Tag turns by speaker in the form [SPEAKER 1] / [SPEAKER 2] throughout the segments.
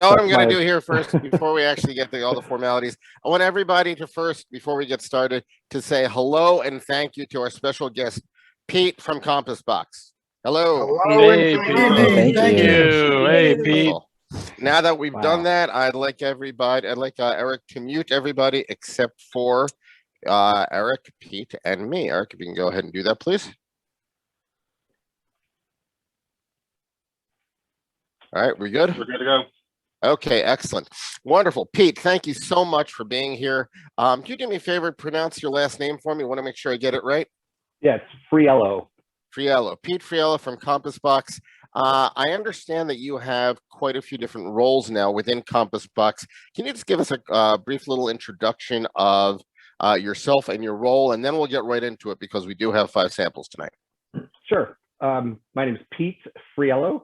[SPEAKER 1] Know what
[SPEAKER 2] But
[SPEAKER 1] I'm going
[SPEAKER 2] my
[SPEAKER 1] to do here first, before we actually get to all the formalities, I want everybody to first, before we get started, to say hello and thank you to our special guest, Pete from Compass Box. Hello.
[SPEAKER 3] Hello and
[SPEAKER 4] Hey,
[SPEAKER 3] good
[SPEAKER 4] Pete.
[SPEAKER 3] evening.
[SPEAKER 2] Thank
[SPEAKER 4] You. Hey, Pete.
[SPEAKER 1] Wonderful. Now that we've done
[SPEAKER 2] wow.
[SPEAKER 1] that, I'd like Eric to mute everybody except for Eric, Pete, and me. Eric, if you can go ahead and do that, please. All right, we good?
[SPEAKER 4] We're good to go.
[SPEAKER 1] Okay, excellent. Wonderful. Pete, thank you so much for being here. Can you do me a favor, pronounce your last name for me? I want to make sure I get it right.
[SPEAKER 2] Yeah, it's Friello.
[SPEAKER 1] Friello. Pete Friello from Compass Box. I understand that you have quite a few different roles now within Compass Box. Can you just give us a brief little introduction of yourself and your role, and then we'll get right into it because we do have 5 samples tonight.
[SPEAKER 2] Sure. My name is Pete Friello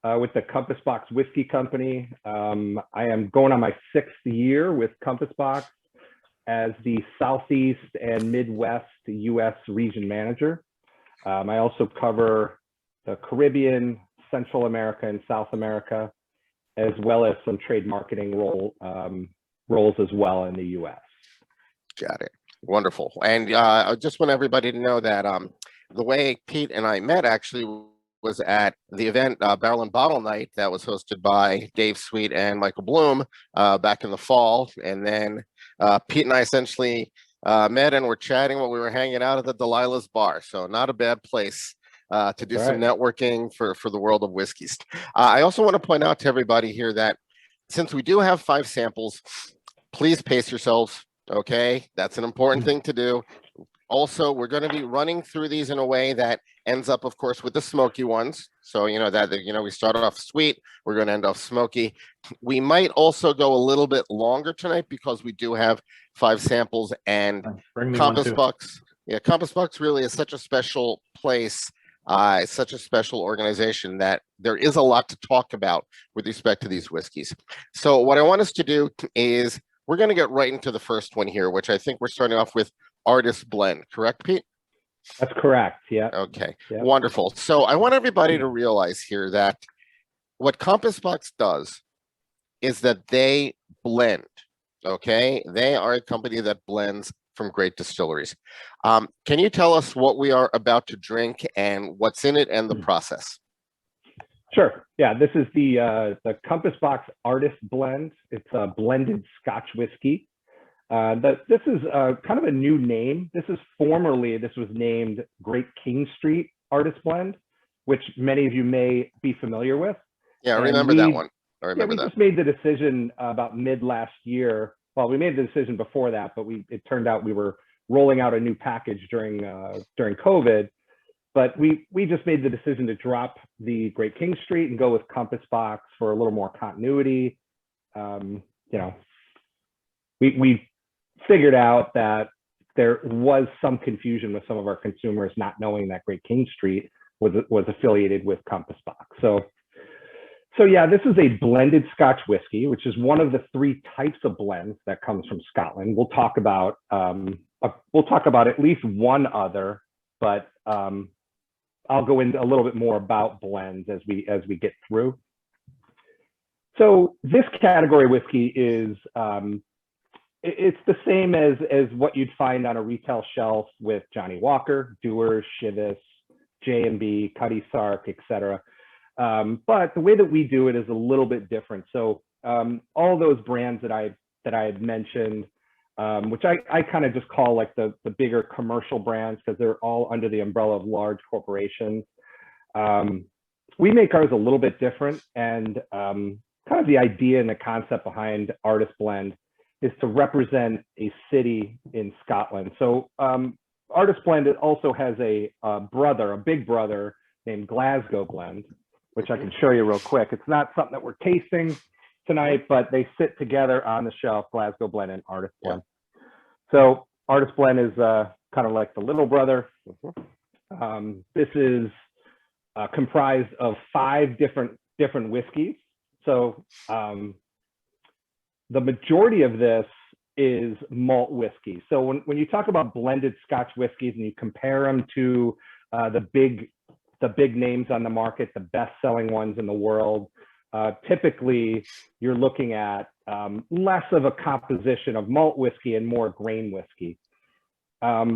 [SPEAKER 2] with the Compass Box Whiskey Company. I am going on my 6th year with Compass Box as the Southeast and Midwest U.S. region manager. I also cover the Caribbean, Central America, and South America, as well as some trade marketing roles as well in the U.S.
[SPEAKER 1] Got it. Wonderful. And I just want everybody to know that the way Pete and I met actually was at the event Barrel and Bottle Night that was hosted by Dave Sweet and Michael Bloom back in the fall. And then Pete and I essentially met and were chatting while we were hanging out at the Delilah's bar. So not a bad place to do some networking for the world of whiskeys. I also want to point out to everybody here that since we do have 5 samples, please pace yourselves. Okay, that's an important thing to do. Also, we're going to be running through these in a way that ends up, of course, with the smoky ones. So, we start off sweet, we're going to end off smoky. We might also go a little bit longer tonight because we do have 5 samples, and Compass Box. Yeah, Compass Box really is such a special place. It's such a special organization that there is a lot to talk about with respect to these whiskeys. So what I want us to do is we're going to get right into the first one here, which I think we're starting off with Artist Blend. Correct, Pete?
[SPEAKER 2] That's correct. Yeah.
[SPEAKER 1] Okay.
[SPEAKER 2] Yeah.
[SPEAKER 1] Wonderful. So I want everybody to realize here that what Compass Box does is that they blend. Okay. They are a company that blends from great distilleries. Can you tell us what we are about to drink and what's in it and the process?
[SPEAKER 2] Sure. Yeah, this is the Compass Box Artist Blend. It's a blended Scotch whiskey. This is kind of a new name. This was named Great King Street Artist Blend, which many of you may be familiar with.
[SPEAKER 1] Yeah, I remember that one.
[SPEAKER 2] We just made the decision about mid last year. Well, we made the decision before that, but it turned out we were rolling out a new package during COVID. But we just made the decision to drop the Great King Street and go with Compass Box for a little more continuity. We figured out that there was some confusion with some of our consumers not knowing that Great King Street was affiliated with Compass Box. So yeah, this is a blended Scotch whiskey, which is one of the 3 types of blends that comes from Scotland. We'll talk about at least one other, but I'll go into a little bit more about blends as we get through. So this category whiskey is it's the same as what you'd find on a retail shelf with Johnnie Walker, Dewar's, Chivas, J&B, Cutty Sark, etc. But the way that we do it is a little bit different. So all those brands that I had mentioned, which I kind of just call like the bigger commercial brands because they're all under the umbrella of large corporations. We make ours a little bit different, and kind of the idea and the concept behind Artist Blend is to represent a city in Scotland. So Artist Blend also has a big brother named Glasgow Blend, which I can show you real quick. It's not something that we're tasting tonight, but they sit together on the shelf, Glasgow Blend and Artist Blend. So Artist Blend is kind of like the little brother. This is comprised of 5 different whiskeys. So the majority of this is malt whiskey. So when you talk about blended Scotch whiskeys and you compare them to the big names on the market, the best-selling ones in the world, typically you're looking at less of a composition of malt whiskey and more grain whiskey.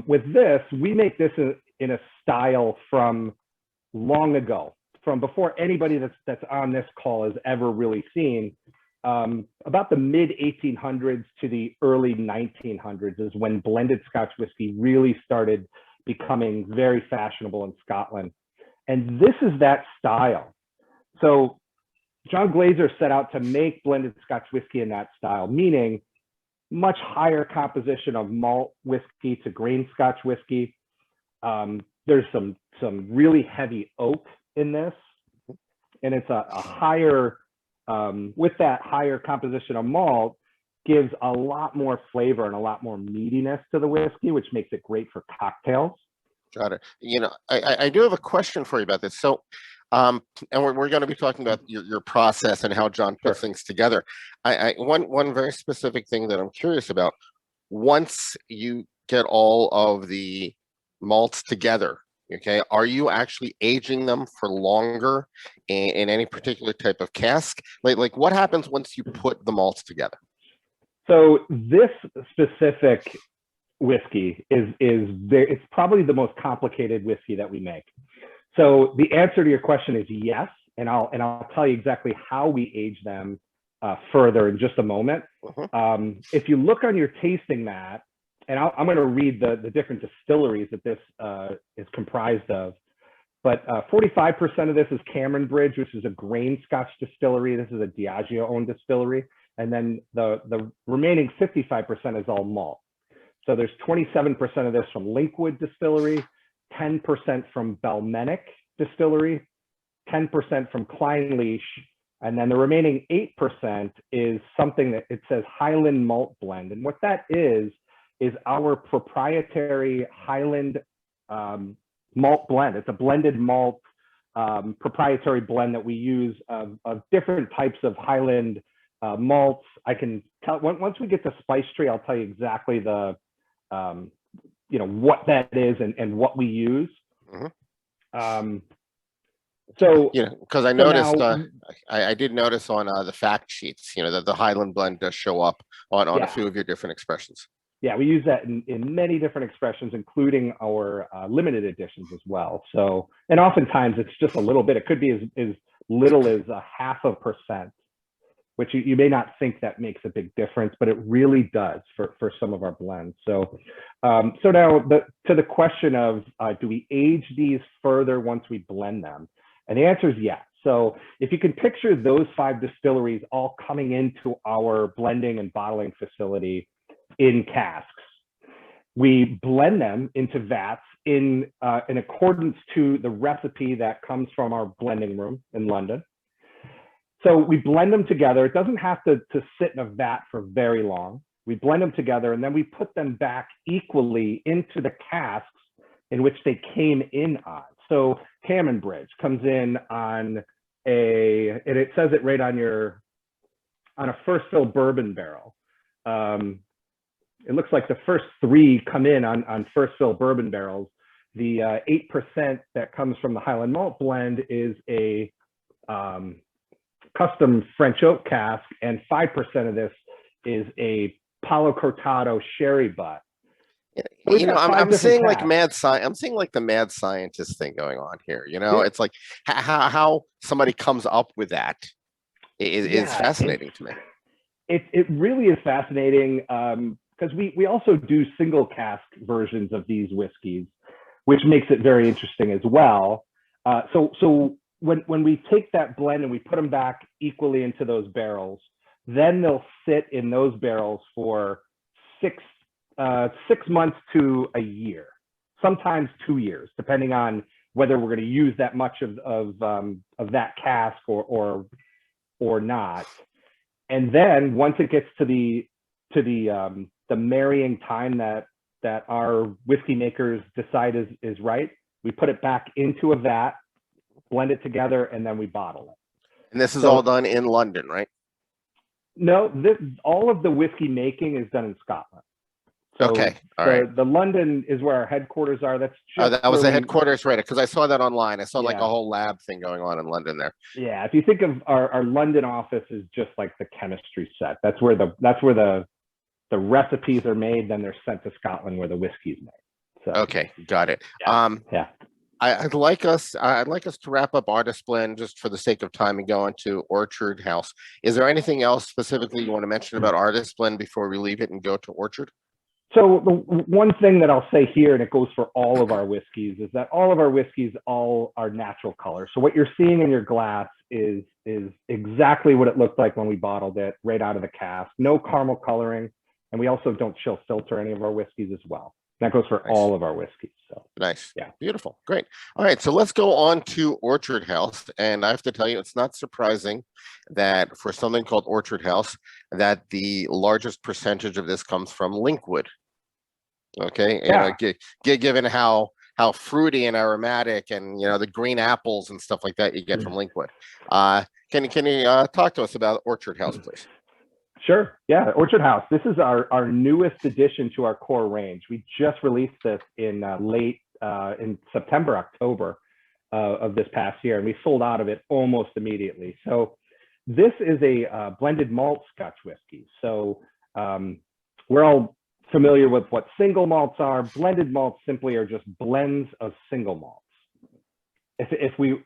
[SPEAKER 2] With this, we make this in a style from long ago, from before anybody that's on this call has ever really seen. About the mid 1800s to the early 1900s is when blended Scotch whiskey really started becoming very fashionable in Scotland. And this is that style. So John Glaser set out to make blended Scotch whiskey in that style, meaning much higher composition of malt whiskey to grain Scotch whiskey. There's some really heavy oak in this, and it's a higher, with that higher composition of malt, gives a lot more flavor and a lot more meatiness to the whiskey, which makes it great for cocktails.
[SPEAKER 1] Got it. You know, I do have a question for you about this. So, and we're going to be talking about your process and how John puts things together. One very specific thing that I'm curious about, once you get all of the malts together, okay, are you actually aging them for longer in any particular type of cask? Like what happens once you put the malts together?
[SPEAKER 2] So this specific whiskey it's probably the most complicated whiskey that we make. So the answer to your question is yes, and I'll tell you exactly how we age them further in just a moment. If you look on your tasting mat, and I'm going to read the different distilleries that this is comprised of, but 45% of this is Cameron Bridge, which is a grain Scotch distillery. This is a Diageo-owned distillery, and then the remaining 55% is all malt. So there's 27% of this from Linkwood Distillery, 10% from Belmenic Distillery, 10% from Kleinleach, and then the remaining 8% is something that it says Highland Malt Blend. And what that is our proprietary Highland malt blend. It's a blended malt proprietary blend that we use of different types of Highland malts. I can tell, once we get to Spice Tree, I'll tell you exactly the what that is and what we use. So
[SPEAKER 1] because I noticed now, I did notice on the fact sheets, that the Highland blend does show up on a few of your different expressions.
[SPEAKER 2] Yeah, we use that in many different expressions, including our limited editions as well. So, and oftentimes it's just a little bit. It could be as little as 0.5%, which you may not think that makes a big difference, but it really does for some of our blends. So, so now to the question of do we age these further once we blend them? And the answer is yes. So if you can picture those 5 distilleries all coming into our blending and bottling facility in casks, we blend them into vats in accordance to the recipe that comes from our blending room in London. So we blend them together. It doesn't have to sit in a vat for very long. We blend them together and then we put them back equally into the casks in which they came in on. So Cameron Bridge comes in on and it says it right on a first fill bourbon barrel. It looks like the first 3 come in on first fill bourbon barrels. The 8% that comes from the Highland Malt Blend is a custom French oak cask, and 5% of this is a Palo Cortado sherry butt.
[SPEAKER 1] I'm seeing like I'm seeing like the mad scientist thing going on here. It's like how somebody comes up with that is fascinating to me.
[SPEAKER 2] It really is fascinating because we also do single cask versions of these whiskeys, which makes it very interesting as well. So when we take that blend and we put them back equally into those barrels, then they'll sit in those barrels for 6 months to a year, sometimes 2 years, depending on whether we're going to use that much of that cask or not. And then once it gets to the marrying time that our whiskey makers decide is right, we put it back into a vat, blend it together, and then we bottle it.
[SPEAKER 1] And this is all done in London, right?
[SPEAKER 2] No, all of the whiskey making is done in Scotland. So
[SPEAKER 1] Okay. All right.
[SPEAKER 2] the London is where our headquarters are. That's
[SPEAKER 1] Oh,
[SPEAKER 2] just
[SPEAKER 1] that was
[SPEAKER 2] where
[SPEAKER 1] the
[SPEAKER 2] we,
[SPEAKER 1] headquarters, right? Because I saw that online. I saw like a
[SPEAKER 2] yeah.
[SPEAKER 1] whole lab thing going on in London there.
[SPEAKER 2] Yeah, if you think of our London office is just like the chemistry set. That's where the recipes are made. Then they're sent to Scotland where the whiskey's made. So
[SPEAKER 1] Okay, got it.
[SPEAKER 2] yeah, yeah.
[SPEAKER 1] I'd like us to wrap up Artist Blend just for the sake of time and go into Orchard House. Is there anything else specifically you want to mention about Artist Blend before we leave it and go to Orchard?
[SPEAKER 2] So the one thing that I'll say here, and it goes for all of our whiskeys, is that all of our whiskeys all are natural colors. So what you're seeing in your glass is exactly what it looked like when we bottled it right out of the cask. No caramel coloring, and we also don't chill filter any of our whiskeys as well. That goes for all of our whiskeys. So
[SPEAKER 1] nice.
[SPEAKER 2] Yeah.
[SPEAKER 1] Beautiful. Great. All right. So let's go on to Orchard House. And I have to tell you, it's not surprising that for something called Orchard House, that the largest percentage of this comes from linkwood. Okay.
[SPEAKER 2] Yeah.
[SPEAKER 1] Given how fruity and aromatic and, the green apples and stuff like that you get from linkwood. Can you talk to us about Orchard House, please?
[SPEAKER 2] Sure. Yeah. Orchard House. This is our newest addition to our core range. We just released this in in September, October of this past year, and we sold out of it almost immediately. So this is a blended malt Scotch whiskey. So we're all familiar with what single malts are. Blended malts simply are just blends of single malts. If we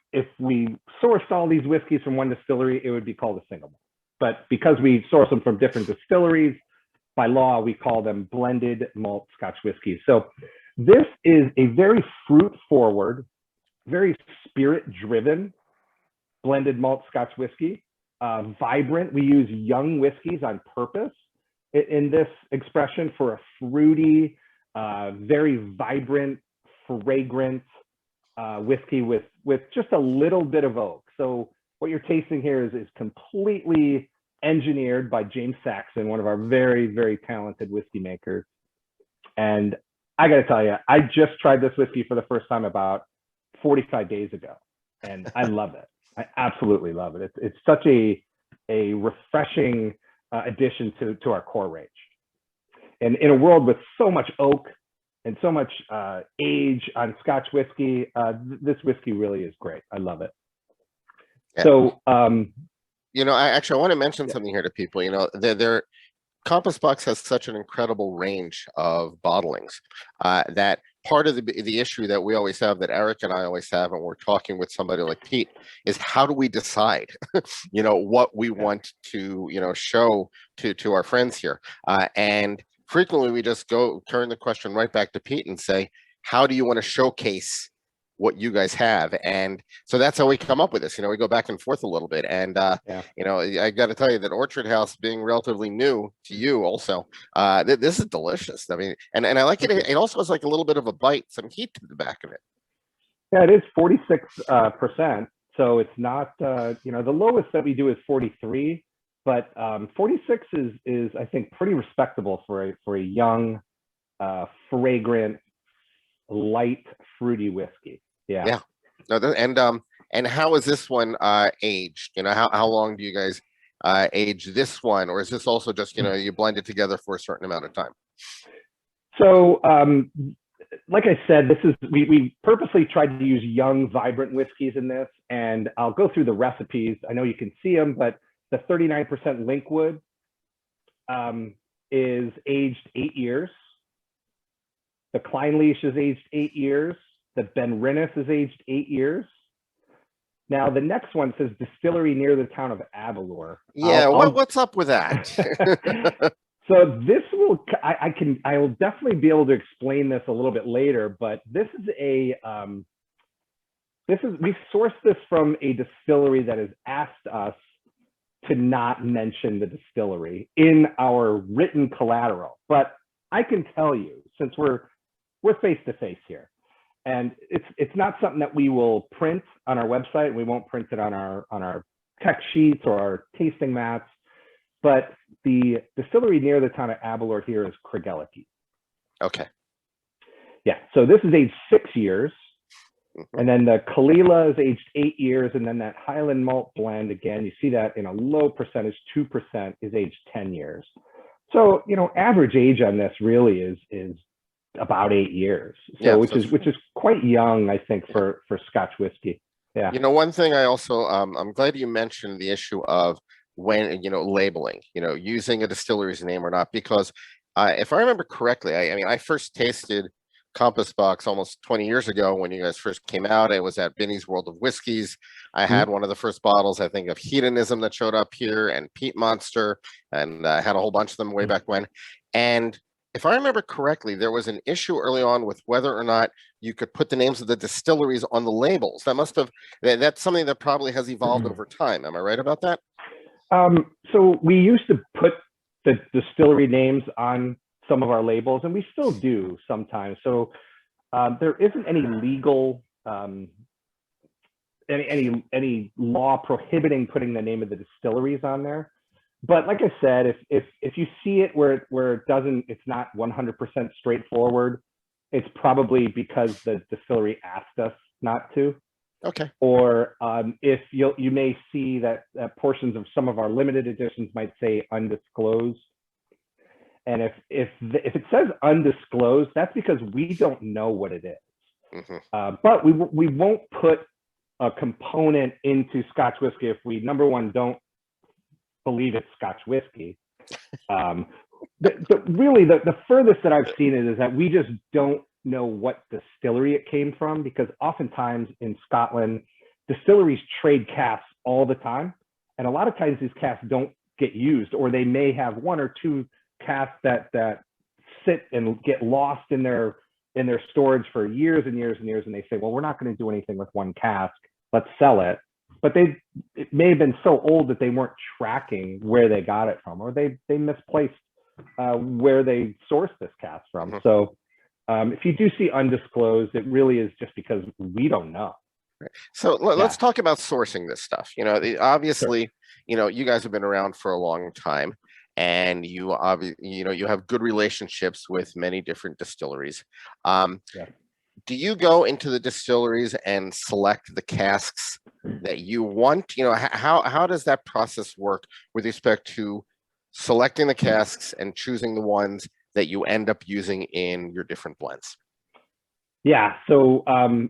[SPEAKER 2] sourced all these whiskeys from one distillery, it would be called a single malt. But because we source them from different distilleries, by law, we call them blended malt Scotch whiskeys. So this is a very fruit-forward, very spirit-driven blended malt Scotch whiskey. Vibrant. We use young whiskeys on purpose in this expression for a fruity, very vibrant, fragrant whiskey with just a little bit of oak. So what you're tasting here is completely engineered by James Saxon, one of our very, very talented whiskey makers. And I got to tell you, I just tried this whiskey for the first time about 45 days ago, and I love it. I absolutely love it. It's such a refreshing addition to our core range. And in a world with so much oak and so much age on Scotch whiskey, this whiskey really is great. I love it.
[SPEAKER 1] Yeah.
[SPEAKER 2] So,
[SPEAKER 1] I want to mention something here to people. Their Compass Box has such an incredible range of bottlings that part of the issue that we always have, that Eric and I always have, and we're talking with somebody like Pete, is how do we decide, what we want to, show to our friends here, and frequently we just turn the question right back to Pete and say, how do you want to showcase what you guys have? And so that's how we come up with this. We go back and forth a little bit. And I got to tell you that Orchard House, being relatively new to you also, this is delicious. I mean, and I like it. It also has like a little bit of a bite, some heat to the back of it.
[SPEAKER 2] Yeah, it is 46%. So it's not, the lowest that we do is 43, but 46 is I think pretty respectable for a young, fragrant, light, fruity whiskey. Yeah.
[SPEAKER 1] No, and how is this one aged? How long do you guys age this one, or is this also just you blend it together for a certain amount of time?
[SPEAKER 2] So like I said, we purposely tried to use young, vibrant whiskeys in this, and I'll go through the recipes. I know you can see them, but the 39% linkwood is aged 8 years. The Kleinleach is aged 8 years. The Ben Rinnes is aged 8 years. Now the next one says distillery near the town of Avalor.
[SPEAKER 1] Yeah, what's up with that?
[SPEAKER 2] So this I will definitely be able to explain this a little bit later, but this is we sourced this from a distillery that has asked us to not mention the distillery in our written collateral. But I can tell you, since we're face to face here, and it's not something that we will print on our website. We won't print it on our tech sheets or our tasting mats. But the distillery near the town of Avalor here is Craigellachie.
[SPEAKER 1] Okay.
[SPEAKER 2] Yeah. So this is aged 6 years, and then the Kalila is aged 8 years, and then that Highland malt blend, again, you see that in a low percentage, 2%, is aged 10 years. So, average age on this really is about 8 years. So,
[SPEAKER 1] Yeah,
[SPEAKER 2] which is quite young, I think,
[SPEAKER 1] yeah.
[SPEAKER 2] for Scotch whiskey. Yeah.
[SPEAKER 1] One thing I also I'm glad you mentioned the issue of when labeling, using a distillery's name or not, because if I remember correctly, I mean I first tasted Compass Box almost 20 years ago when you guys first came out. It was at Binny's World of Whiskeys. I had one of the first bottles, I think, of Hedonism that showed up here, and Peat Monster, and I had a whole bunch of them way back when. And if I remember correctly, there was an issue early on with whether or not you could put the names of the distilleries on the labels. That's something that probably has evolved over time. Am I right about that?
[SPEAKER 2] So we used to put the distillery names on some of our labels, and we still do sometimes. So there isn't any legal any law prohibiting putting the name of the distilleries on there. But like I said, if you see it where it's not 100% straightforward, it's probably because the distillery asked us not to.
[SPEAKER 1] Okay.
[SPEAKER 2] Or if you may see that portions of some of our limited editions might say undisclosed. And if it says undisclosed, that's because we don't know what it is. But we won't put a component into Scotch whiskey if we, number one, don't believe it's Scotch whiskey. Really, the furthest that I've seen it is that we just don't know what distillery it came from, because oftentimes in Scotland, distilleries trade casks all the time. And a lot of times these casks don't get used, or they may have one or two casks that sit and get lost in their storage for years and years and years. And they say, well, we're not going to do anything with one cask. Let's sell it. But it may have been so old that they weren't tracking where they got it from, or they misplaced where they sourced this cask from. So if you do see undisclosed, it really is just because we don't know.
[SPEAKER 1] So let's talk about sourcing this stuff. Obviously,
[SPEAKER 2] Sure.
[SPEAKER 1] You guys have been around for a long time, and you have good relationships with many different distilleries.
[SPEAKER 2] Yeah.
[SPEAKER 1] Do you go into the distilleries and select the casks that you want? How does that process work with respect to selecting the casks and choosing the ones that you end up using in your different blends?
[SPEAKER 2] Yeah, so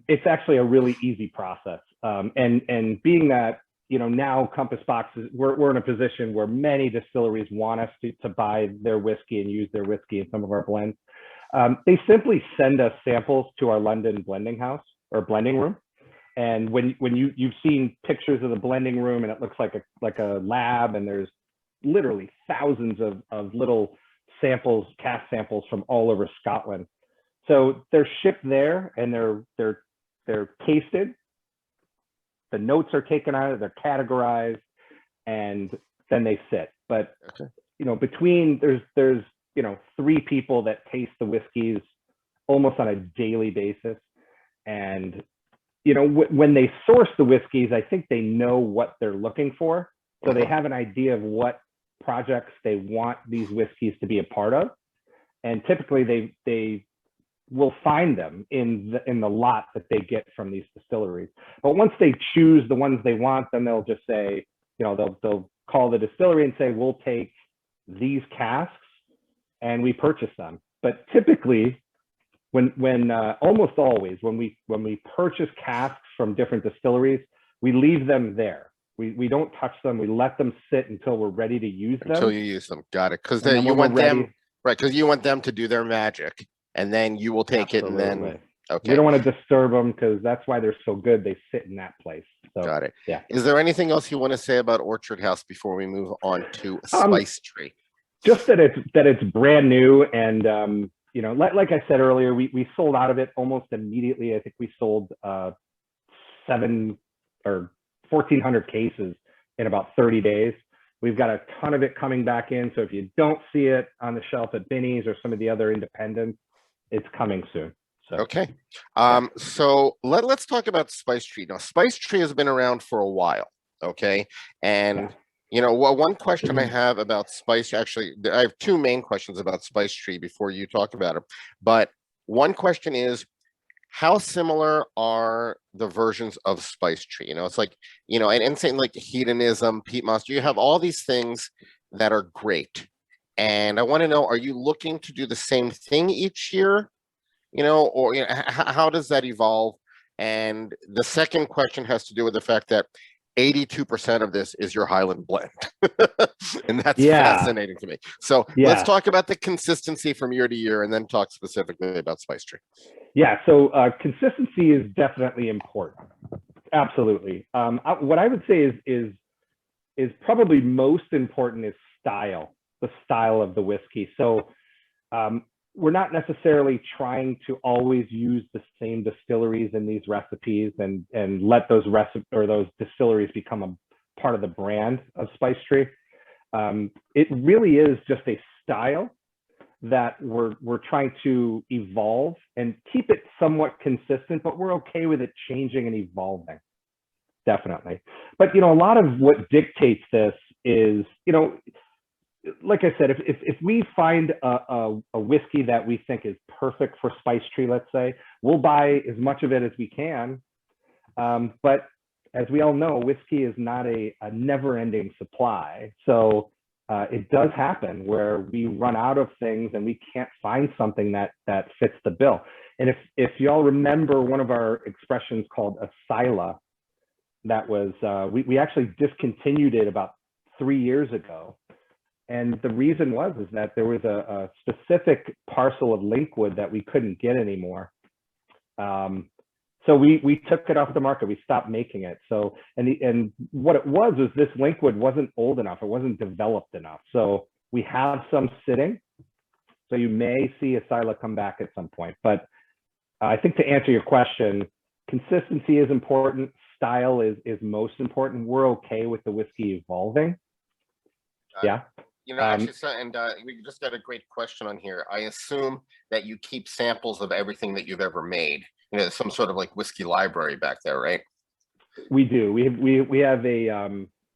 [SPEAKER 2] it's actually a really easy process. And being that, now Compass Boxes, we're in a position where many distilleries want us to buy their whiskey and use their whiskey in some of our blends. They simply send us samples to our London blending house or blending room. And when you've seen pictures of the blending room, and it looks like a lab, and there's literally thousands of little samples, cast samples from all over Scotland. So they're shipped there, and they're tasted. The notes are taken out, they're categorized, and then they sit. But between there's 3 people that taste the whiskeys almost on a daily basis, and when they source the whiskeys, I think they know what they're looking for, so they have an idea of what projects they want these whiskeys to be a part of, and typically they will find them in the lot that they get from these distilleries. But once they choose the ones they want, then they'll just say, they'll call the distillery and say, we'll take these casks, and we purchase them. But typically, when almost always when we purchase casks from different distilleries, we leave them there. We don't touch them. We let them sit until we're ready to use them.
[SPEAKER 1] Until you use them. Got it. Because you want them, right? Because you want them to do their magic, and then you will take it, and then
[SPEAKER 2] we don't want to disturb them, because that's why they're so good. They sit in that place. So,
[SPEAKER 1] got it.
[SPEAKER 2] Yeah.
[SPEAKER 1] Is there anything else you want to say about Orchard House before we move on to Spice Tree?
[SPEAKER 2] Just that it's brand new, and like I said earlier, we sold out of it almost immediately. I think we sold 7 or 1,400 cases in about 30 days. We've got a ton of it coming back in. So if you don't see it on the shelf at Binny's or some of the other independents, it's coming soon. So,
[SPEAKER 1] okay. So let's talk about Spice Tree. Now, Spice Tree has been around for a while. Okay. And one question I have about Spice, actually, I have 2 main questions about Spice Tree before you talk about it. But one question is, how similar are the versions of Spice Tree? It's like, and saying like Hedonism, Peat Monster, you have all these things that are great. And I want to know, are you looking to do the same thing each year? Or how does that evolve? And the second question has to do with the fact that 82% of this is your Highland blend. And that's fascinating to me. So let's talk about the consistency from year to year and then talk specifically about Spice Tree.
[SPEAKER 2] Yeah, so consistency is definitely important. Absolutely. What I would say is probably most important is style, the style of the whiskey. So we're not necessarily trying to always use the same distilleries in these recipes and let those those distilleries become a part of the brand of Spice Tree. It really is just a style that we're trying to evolve and keep it somewhat consistent, but we're okay with it changing and evolving. Definitely. But, a lot of what dictates this is, like I said, if we find a whiskey that we think is perfect for Spice Tree, let's say, we'll buy as much of it as we can. But as we all know, whiskey is not a never-ending supply. So it does happen where we run out of things and we can't find something that fits the bill. And if y'all remember one of our expressions called a Sila, that was, we actually discontinued it about 3 years ago. And the reason is that there was a specific parcel of linkwood that we couldn't get anymore. So we took it off the market. We stopped making it. So, and what it was this linkwood wasn't old enough. It wasn't developed enough. So we have some sitting. So you may see a Sila come back at some point. But I think to answer your question, consistency is important. Style is most important. We're okay with the whiskey evolving. Yeah.
[SPEAKER 1] Actually, and we just got a great question on here. I assume that you keep samples of everything that you've ever made. Some sort of like whiskey library back there, right?
[SPEAKER 2] We do. We have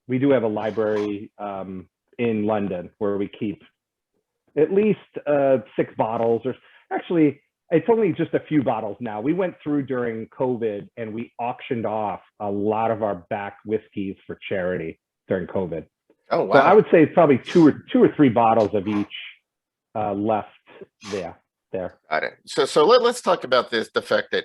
[SPEAKER 2] we do have a library in London where we keep at least 6 bottles, or actually it's only just a few bottles now. We went through during COVID and we auctioned off a lot of our back whiskeys for charity during COVID.
[SPEAKER 1] Oh, wow.
[SPEAKER 2] So I would say it's probably two or three bottles of each left there.
[SPEAKER 1] Got it. So let's talk about the fact that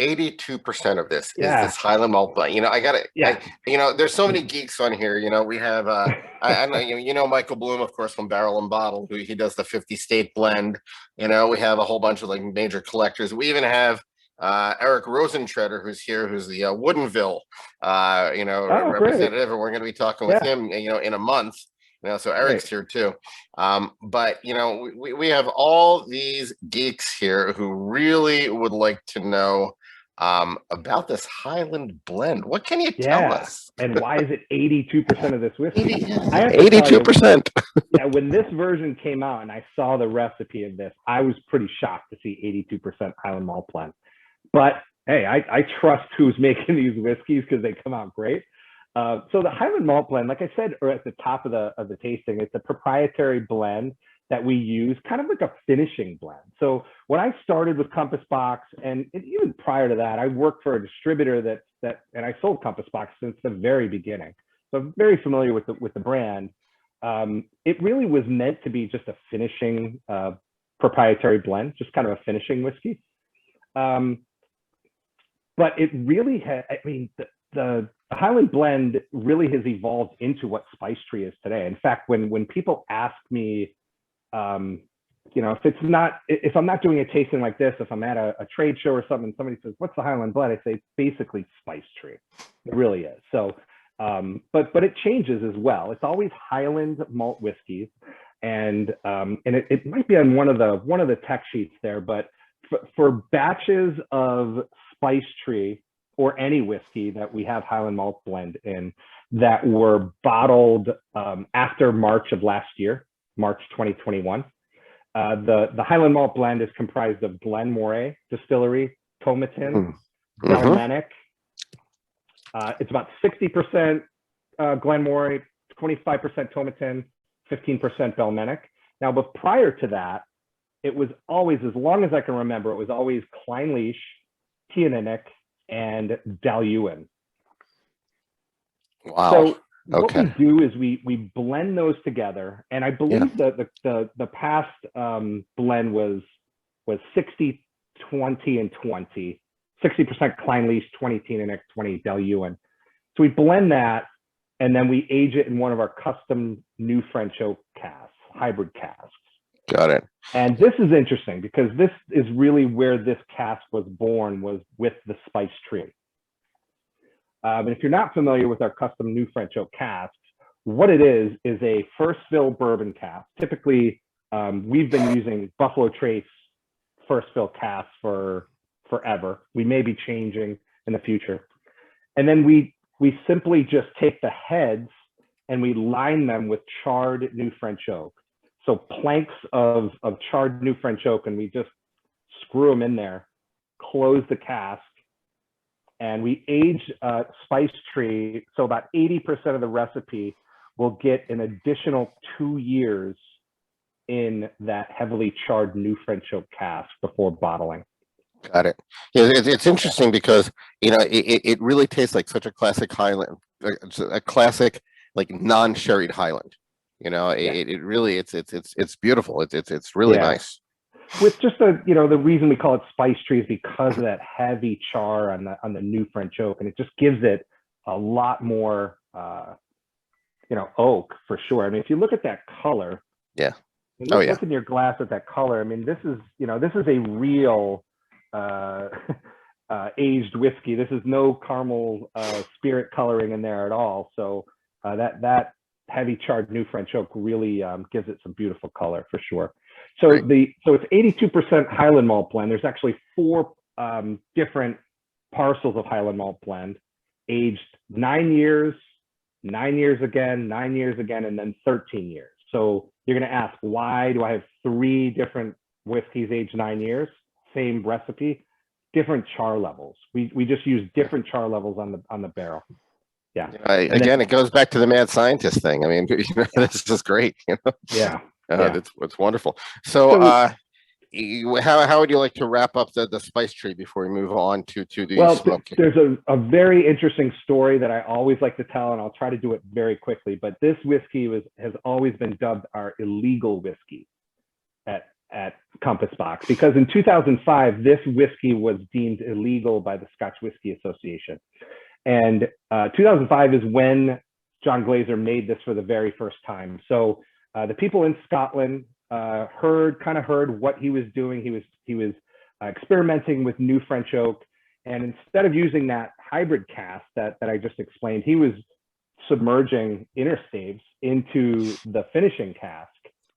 [SPEAKER 1] 82% of this is this Highland malt blend. I got it. Yeah. There's so many geeks on here. We have I know Michael Bloom, of course, from Barrel and Bottle, who he does the 50 state blend. We have a whole bunch of like major collectors. We even have Eric Rosentretter, who's here, who's the Woodinville representative, and we're going to be talking with him in a month. So Eric's here too. But we have all these geeks here who really would like to know about this Highland blend. What can you tell us?
[SPEAKER 2] And why is it 82% of this whiskey?
[SPEAKER 1] 82%.
[SPEAKER 2] When this version came out and I saw the recipe of this, I was pretty shocked to see 82% Highland malt blend. But hey, I trust who's making these whiskeys because they come out great. So the Highland malt blend, like I said, or at the top of the tasting, it's a proprietary blend that we use, kind of like a finishing blend. So when I started with Compass Box, and even prior to that, I worked for a distributor and I sold Compass Box since the very beginning. So I'm very familiar with the brand. It really was meant to be just a finishing proprietary blend, just kind of a finishing whiskey. But it really had, the Highland blend really has evolved into what Spice Tree is today. In fact, when people ask me, if I'm not doing a tasting like this, if I'm at a trade show or something, somebody says, "What's the Highland blend?" I say, it's basically Spice Tree. It really is. So, but it changes as well. It's always Highland malt whiskeys, and it might be on one of the tech sheets there, but for batches of Spice Tree or any whiskey that we have Highland malt blend in that were bottled after March of last year, March 2021. The Highland malt blend is comprised of Glenmorangie Distillery, Tomatin, Belmenic. It's about 60% Glenmorangie, 25% Tomatin, 15% Belmenic. Now, but prior to that, it was always, as long as I can remember, it was always Clynelish, Teaneck, and Dalyuen.
[SPEAKER 1] Wow.
[SPEAKER 2] So what
[SPEAKER 1] Okay.
[SPEAKER 2] we do is we blend those together, and I
[SPEAKER 1] Yeah.
[SPEAKER 2] believe that the past blend was 60, 20, and 20. 60% Kleinleach, 20 Teaneck, 20 Del Ewan. So we blend that, and then we age it in one of our custom new French oak casks, hybrid casks.
[SPEAKER 1] Got it.
[SPEAKER 2] And this is interesting because this is really where this cask was born, was with the spice tree. And if you're not familiar with our custom new French oak casks, what it is a first fill bourbon cask. Typically, we've been using Buffalo Trace first fill casks for forever. We may be changing in the future. And then we simply just take the heads and we line them with charred new French oak. So planks of charred new French oak, and we just screw them in there, close the cask, and we age spice tree. So about 80% of the recipe will get an additional 2 years in that heavily charred new French oak cask before bottling.
[SPEAKER 1] Got it. Yeah, it's interesting because it really tastes like such a classic Highland, a classic like non-sherried Highland. It really it's beautiful. It's really nice.
[SPEAKER 2] With just the reason we call it spice tree is because of that heavy char on the new French oak, and it just gives it a lot more oak for sure. I mean, if you look at that color, look in your glass at that color. I mean, this is a real aged whiskey. This is no caramel spirit coloring in there at all. So that heavy charred new French oak really gives it some beautiful color for sure. So it's 82% Highland malt blend. There's actually 4 different parcels of Highland malt blend, aged 9 years, 9 years again, 9 years again, and then 13 years. So you're going to ask, why do I have 3 different whiskeys aged 9 years? Same recipe, different char levels. We just use different char levels on the barrel. Yeah.
[SPEAKER 1] Again, it goes back to the mad scientist thing. I mean, this is just great.
[SPEAKER 2] Yeah.
[SPEAKER 1] It's wonderful. So how would you like to wrap up the spice tree before we move on to the smoking?
[SPEAKER 2] There's a very interesting story that I always like to tell, and I'll try to do it very quickly. But this whiskey has always been dubbed our illegal whiskey at Compass Box, because in 2005 this whiskey was deemed illegal by the Scotch Whisky Association. And 2005 is when John Glaser made this for the very first time. So the people in Scotland heard what he was doing. He was experimenting with new French oak, and instead of using that hybrid cask that I just explained, he was submerging interstaves into the finishing cask.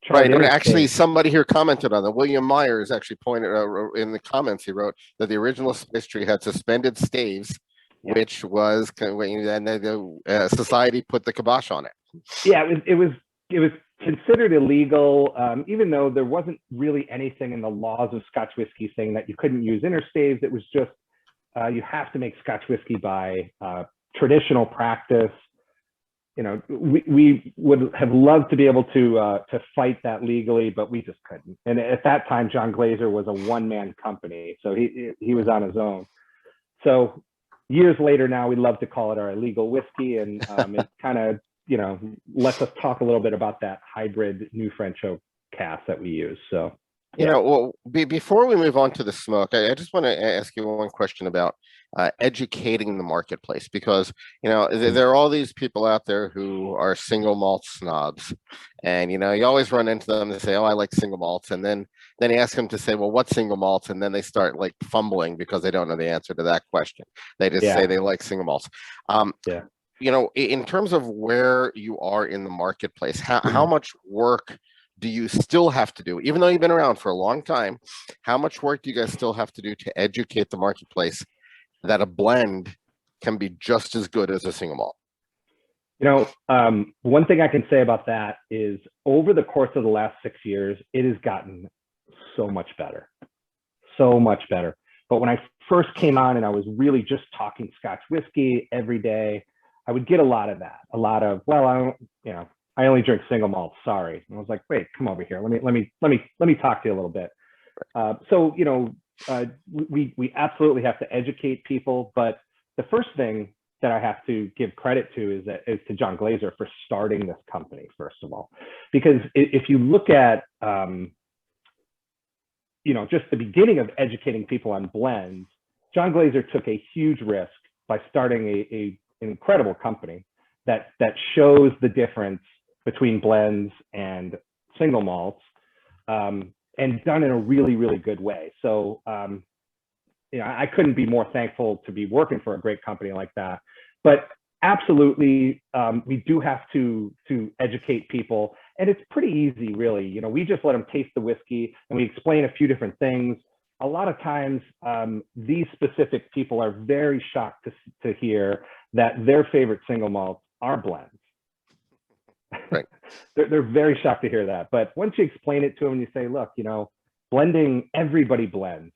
[SPEAKER 1] Right. And actually, somebody here commented on that. William Myers actually pointed in the comments. He wrote that the original spice tree had suspended staves, which was, and the society put the kibosh on it.
[SPEAKER 2] Yeah, it was considered illegal, even though there wasn't really anything in the laws of Scotch whiskey saying that you couldn't use interstaves. It was just you have to make Scotch whiskey by traditional practice. We would have loved to be able to fight that legally, but we just couldn't. And at that time, John Glaser was a one-man company, so he was on his own. So years later, now we love to call it our illegal whiskey, and it kind of lets us talk a little bit about that hybrid new French oak cask that we use. So
[SPEAKER 1] before we move on to the smoke, I just want to ask you one question about educating the marketplace, because there are all these people out there who are single malt snobs, and you always run into them to say, oh, I like single malts, and then you ask them to say, well, what single malts, and then they start like fumbling because they don't know the answer to that question. They just say they like single malts. In terms of where you are in the marketplace, how much work do you still have to do, even though you've been around for a long time? How much work do you guys still have to do to educate the marketplace that a blend can be just as good as a single malt?
[SPEAKER 2] One thing I can say about that is over the course of the last 6 years, it has gotten so much better. But when I first came on and I was really just talking Scotch whiskey every day, I would get a lot of that. A lot of, well, I only drink single malt. Sorry. And I was like, wait, come over here. Let me talk to you a little bit. We absolutely have to educate people. But the first thing that I have to give credit to is to John Glaser for starting this company, first of all, because if you look at just the beginning of educating people on blends, John Glaser took a huge risk by starting an incredible company that shows the difference between blends and single malts, and done in a really, really good way. So I couldn't be more thankful to be working for a great company like that. But absolutely, we do have to educate people, and it's pretty easy, really. We just let them taste the whiskey, and we explain a few different things. A lot of times, these specific people are very shocked to hear that their favorite single malts are blends.
[SPEAKER 1] Right.
[SPEAKER 2] They're very shocked to hear that. But once you explain it to them and you say, look, blending, everybody blends,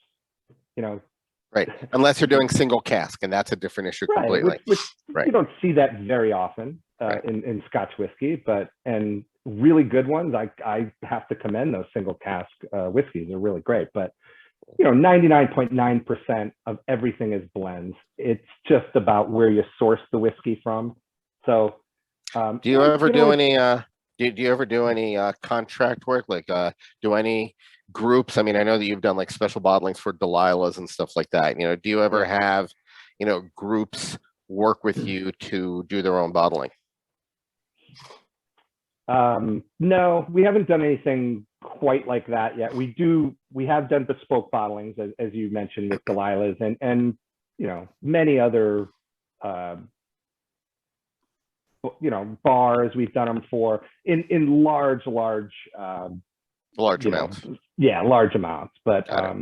[SPEAKER 1] Right. Unless you're doing single cask, and that's a different issue completely.
[SPEAKER 2] Which
[SPEAKER 1] right.
[SPEAKER 2] You don't see that very often
[SPEAKER 1] right.
[SPEAKER 2] in Scotch whiskey, and really good ones. I have to commend those single cask whiskeys. They're really great. But 99.9% of everything is blends. It's just about where you source the whiskey from. So,
[SPEAKER 1] do you ever do any? Do you ever do any contract work? Like, do any groups? I mean, I know that you've done like special bottlings for Delilah's and stuff like that. Do you ever have, groups work with you to do their own bottling?
[SPEAKER 2] No, we haven't done anything quite like that yet. We have done bespoke bottlings, as you mentioned, with Delilah's and many other bars we've done them for in large
[SPEAKER 1] amounts.
[SPEAKER 2] Large amounts. But I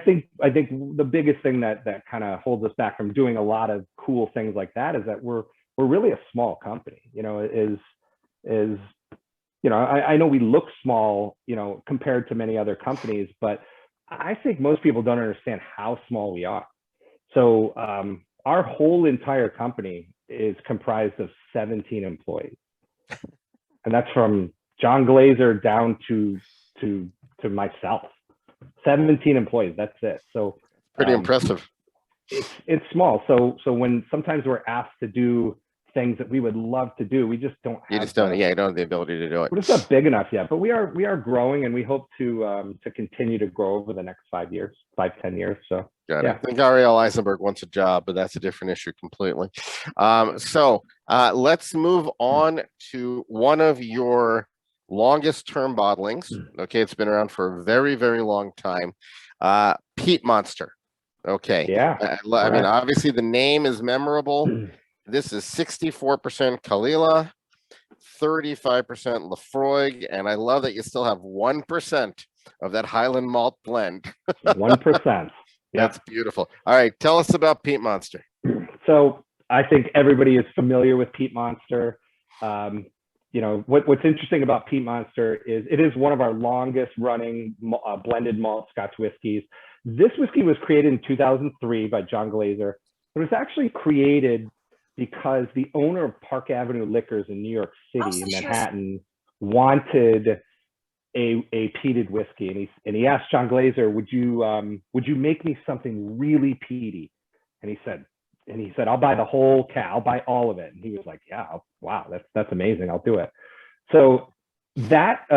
[SPEAKER 2] think the biggest thing that kind of holds us back from doing a lot of cool things like that is that we're really a small company. I know we look small, compared to many other companies, but I think most people don't understand how small we are. So our whole entire company is comprised of 17 employees, and that's from John Glaser down to myself. 17 employees. That's it. So
[SPEAKER 1] pretty impressive.
[SPEAKER 2] It's small. So when sometimes we're asked to do things that we would love to do, we just don't have.
[SPEAKER 1] You don't have the ability to do it.
[SPEAKER 2] We're just not big enough yet, but we are growing, and we hope to continue to grow over the next 5 years, 5-10 years. So
[SPEAKER 1] got it. I think Ariel Eisenberg wants a job, but that's a different issue completely. So let's move on to one of your longest term bottlings. Okay, it's been around for a very, very long time. Peat Monster. Okay.
[SPEAKER 2] Yeah.
[SPEAKER 1] I mean, obviously the name is memorable. This is 64% Kalila, 35% Lafroig, and I love that you still have 1% of that Highland malt blend.
[SPEAKER 2] 1%.
[SPEAKER 1] That's beautiful. All right, tell us about Peat Monster.
[SPEAKER 2] So I think everybody is familiar with Peat Monster. What's interesting about Peat Monster is it is one of our longest running blended malt Scotch whiskeys. This whiskey was created in 2003 by John Glaser. It was actually created because the owner of Park Avenue Liquors in New York City, Manhattan, wanted a peated whiskey, and he asked John Glaser, "Would you make me something really peaty?" And he said, "I'll buy the whole cow. I'll buy all of it." And he was like, "Yeah, wow, that's amazing. I'll do it." So that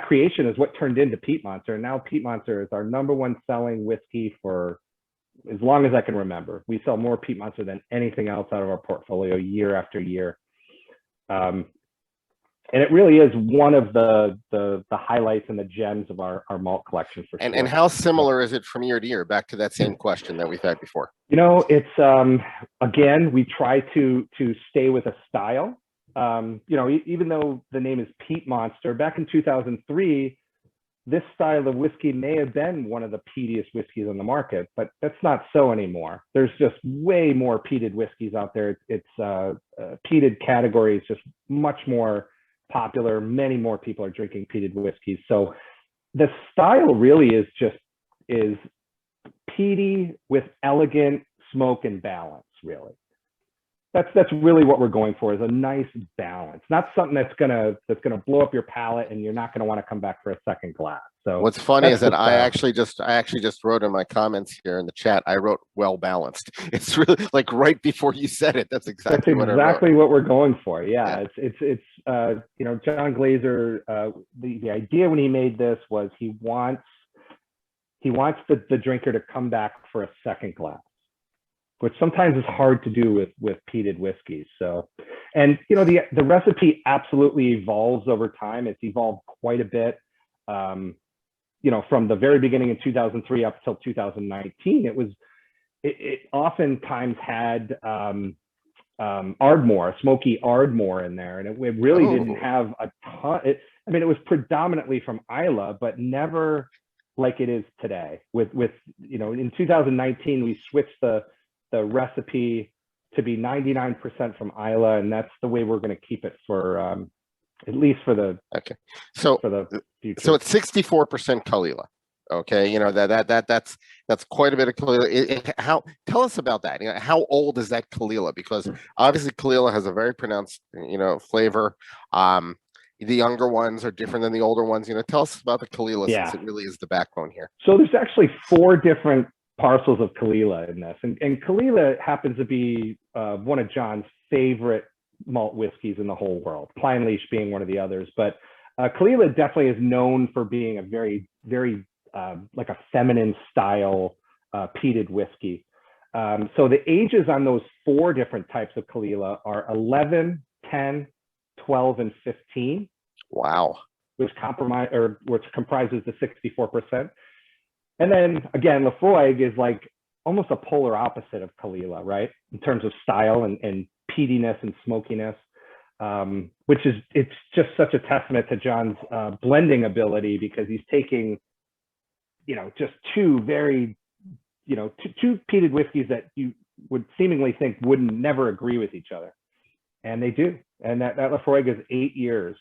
[SPEAKER 2] creation is what turned into Peat Monster. And now Peat Monster is our #1 selling whiskey for as long as I can remember. We sell more Peat Monster than anything else out of our portfolio year after year. And it really is one of the highlights and the gems of our malt collection for sure.
[SPEAKER 1] And how similar is it from year to year? Back to that same question that we've had before.
[SPEAKER 2] It's again, we try to stay with a style. Even though the name is Peat Monster, back in 2003, this style of whiskey may have been one of the peatiest whiskeys on the market, but that's not so anymore. There's just way more peated whiskeys out there. It's peated category is just much more popular. Many more people are drinking peated whiskeys. So the style really is peaty with elegant smoke and balance, really. that's really what we're going for, is a nice balance, not something that's gonna blow up your palate and you're not gonna want to come back for a second glass. So
[SPEAKER 1] What's funny is
[SPEAKER 2] that's
[SPEAKER 1] that I actually just wrote in my comments here in the chat, I wrote well balanced. It's really like right before you said it. That's exactly what I wrote.
[SPEAKER 2] what we're going for. Yeah. It's you know, John Glaser, the idea when he made this was he wants the drinker to come back for a second glass, which sometimes is hard to do with peated whiskeys. So, and you know, the recipe absolutely evolves over time. It's evolved quite a bit. You know, from the very beginning in 2003 up till 2019, it oftentimes had Ardmore, smoky Ardmore in there, and it really didn't have a ton. I mean, it was predominantly from Islay, but never like it is today. With you know, in 2019 we switched the recipe to be 99% from Islay, and that's the way we're going to keep it for at least for the future.
[SPEAKER 1] So it's 64% Kalila. Okay, you know, that's quite a bit of Kalila. Tell us about that. You know, how old is that Kalila? Because obviously Kalila has a very pronounced, you know, flavor. The younger ones are different than the older ones. You know, tell us about the Kalila, since it really is the backbone here.
[SPEAKER 2] So there's actually 4 different parcels of Kalila in this, and Kalila happens to be one of John's favorite malt whiskeys in the whole world, Clynelish being one of the others. But Kalila definitely is known for being a very, very like a feminine style peated whiskey. So the ages on those 4 different types of Kalila are 11, 10, 12, and 15.
[SPEAKER 1] Wow.
[SPEAKER 2] Which comprises the 64%. And then again, Laphroaig is like almost a polar opposite of Kalila, right? In terms of style and peatiness and smokiness, which is, it's just such a testament to John's blending ability, because he's taking, you know, just 2 very, you know, two peated whiskeys that you would seemingly think wouldn't never agree with each other. And they do. And that Laphroaig is 8 years.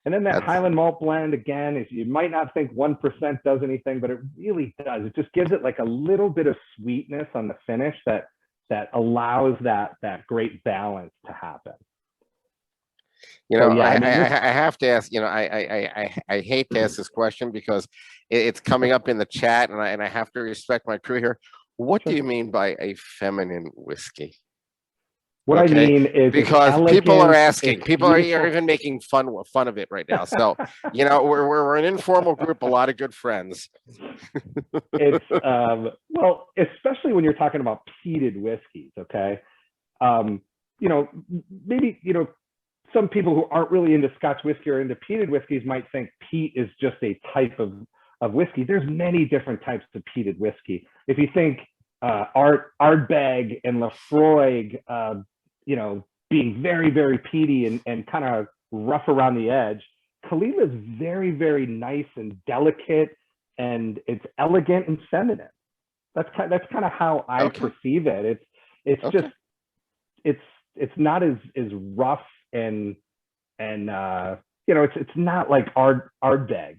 [SPEAKER 2] And then that Highland malt blend, again, is, you might not think 1% does anything, but it really does. It just gives it like a little bit of sweetness on the finish that allows that great balance to happen.
[SPEAKER 1] You know, I have to ask, you know, I hate to ask this question because it's coming up in the chat, and I have to respect my crew here. What do you mean by a feminine whiskey?
[SPEAKER 2] What I mean is,
[SPEAKER 1] because people are asking, people are even making fun of it right now. So, you know, we're an informal group, a lot of good friends.
[SPEAKER 2] It's well, especially when you're talking about peated whiskeys. Okay, you know, maybe, you know, some people who aren't really into Scotch whiskey or into peated whiskeys might think peat is just a type of whiskey. There's many different types of peated whiskey. If you think Ardbeg and Laphroaig, you know, being very, very peaty and kind of rough around the edge, Kalila is very, very nice and delicate, and it's elegant and feminine. That's kind of how I perceive it. It's just it's not as rough and you know, it's not like Ardbeg,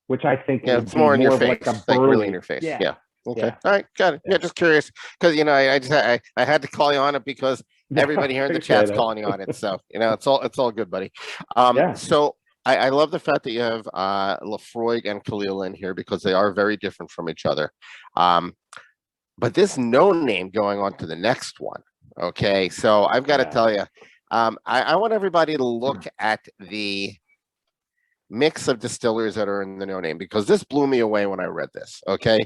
[SPEAKER 2] which I think
[SPEAKER 1] it's more in your face, like really in your face. Yeah. Okay. Yeah. All right. Got it. Yeah. Just curious, because, you know, I had to call you on it because everybody here in the chat's calling you on it. So, you know, it's all good, buddy. So I love the fact that you have Laphroaig and Kalila in here, because they are very different from each other. But this no name going on to the next one. Okay. So I've got to tell you, I want everybody to look at the mix of distillers that are in the no name, because this blew me away when I read this. Okay.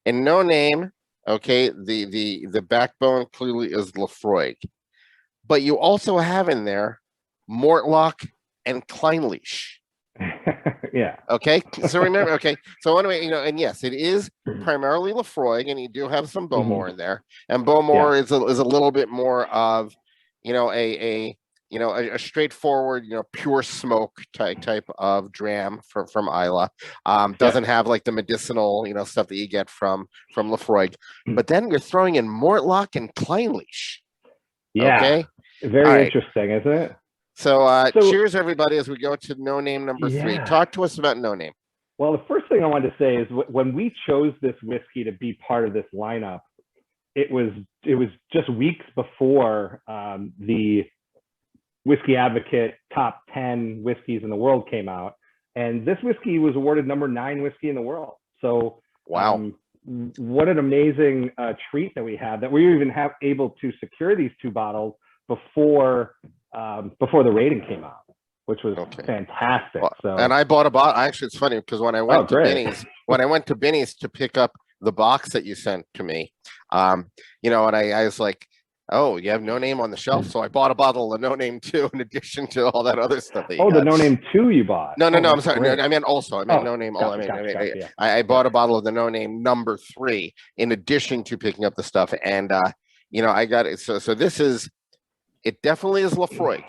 [SPEAKER 1] In no name, okay, the backbone clearly is Laphroaig, but you also have in there Mortlach and Clynelish.
[SPEAKER 2] Yeah.
[SPEAKER 1] Okay. So remember, okay. So anyway, you know, and yes, it is primarily Laphroaig, and you do have some Bowmore in there, and Bowmore is a little bit more of, you know, a straightforward, you know, pure smoke type of dram from Islay. Doesn't have like the medicinal, you know, stuff that you get from Laphroaig. But then you're throwing in Mortlach and Clynelish.
[SPEAKER 2] Yeah.
[SPEAKER 1] Okay.
[SPEAKER 2] Very interesting, isn't it?
[SPEAKER 1] So cheers, everybody, as we go to no name number 3. Talk to us about no name.
[SPEAKER 2] Well, the first thing I wanted to say is when we chose this whiskey to be part of this lineup, it was just weeks before the Whiskey Advocate top 10 whiskeys in the world came out, and this whiskey was awarded #9 whiskey in the world. So
[SPEAKER 1] Wow.
[SPEAKER 2] What an amazing treat that we had, that we were even able to secure these 2 bottles before the rating came out, which was fantastic.
[SPEAKER 1] Well,
[SPEAKER 2] So,
[SPEAKER 1] and I bought a bottle. Actually, it's funny because when I went to Binny's to pick up the box that you sent to me, you know, and I was like, oh, you have No Name on the shelf, so I bought a bottle of No Name too, in addition to all that other stuff that you got.
[SPEAKER 2] the No Name 2 you bought?
[SPEAKER 1] No, I'm sorry. No, I meant No Name.
[SPEAKER 2] Gotcha.
[SPEAKER 1] I bought a bottle of the No Name #3 in addition to picking up the stuff, and you know, I got it. So this is, it definitely is Laphroaig.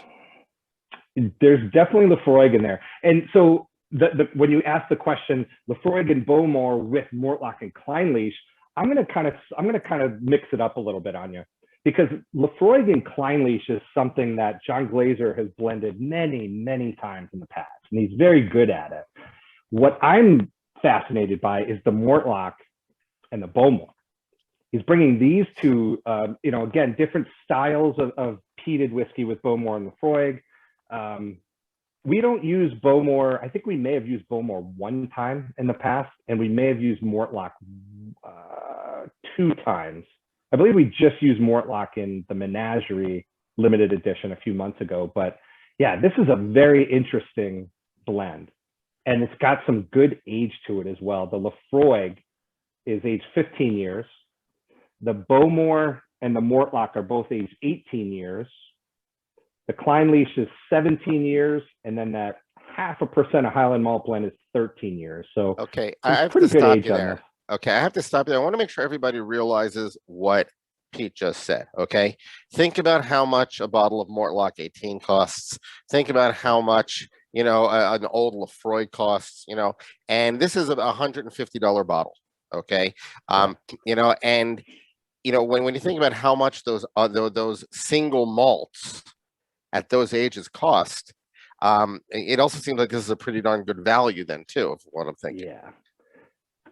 [SPEAKER 2] There's definitely Laphroaig in there, and so when you ask the question, Laphroaig and Bowmore with Mortlach and Kleinleash, I'm gonna kind of mix it up a little bit on you, because Laphroaig and Kleinleash is something that John Glaser has blended many times in the past, and he's very good at it. What I'm fascinated by is the Mortlach and the Bowmore. He's bringing these two, you know, again, different styles of peated whiskey with Bowmore and Laphroaig. We don't use Bowmore. I think we may have used Bowmore 1 time in the past, and we may have used Mortlach 2 times. I believe we just used Mortlach in the Menagerie limited edition a few months ago. But yeah, this is a very interesting blend, and it's got some good age to it as well. The Laphroaig is aged 15 years. The Bowmore and the Mortlach are both aged 18 years. The Kleinleash is 17 years, and then that 0.5% of Highland Malt blend is 13 years. So
[SPEAKER 1] okay, I have to stop you there. Okay, I have to stop you there. I want to make sure everybody realizes what Pete just said. Okay, think about how much a bottle of Mortlach 18 costs. Think about how much, you know, an old Laphroaig costs. You know, and this is a $150 bottle. Okay, you know, and you know, when you think about how much those single malts at those ages cost, it also seems like this is a pretty darn good value then too, of what I'm thinking.
[SPEAKER 2] Yeah,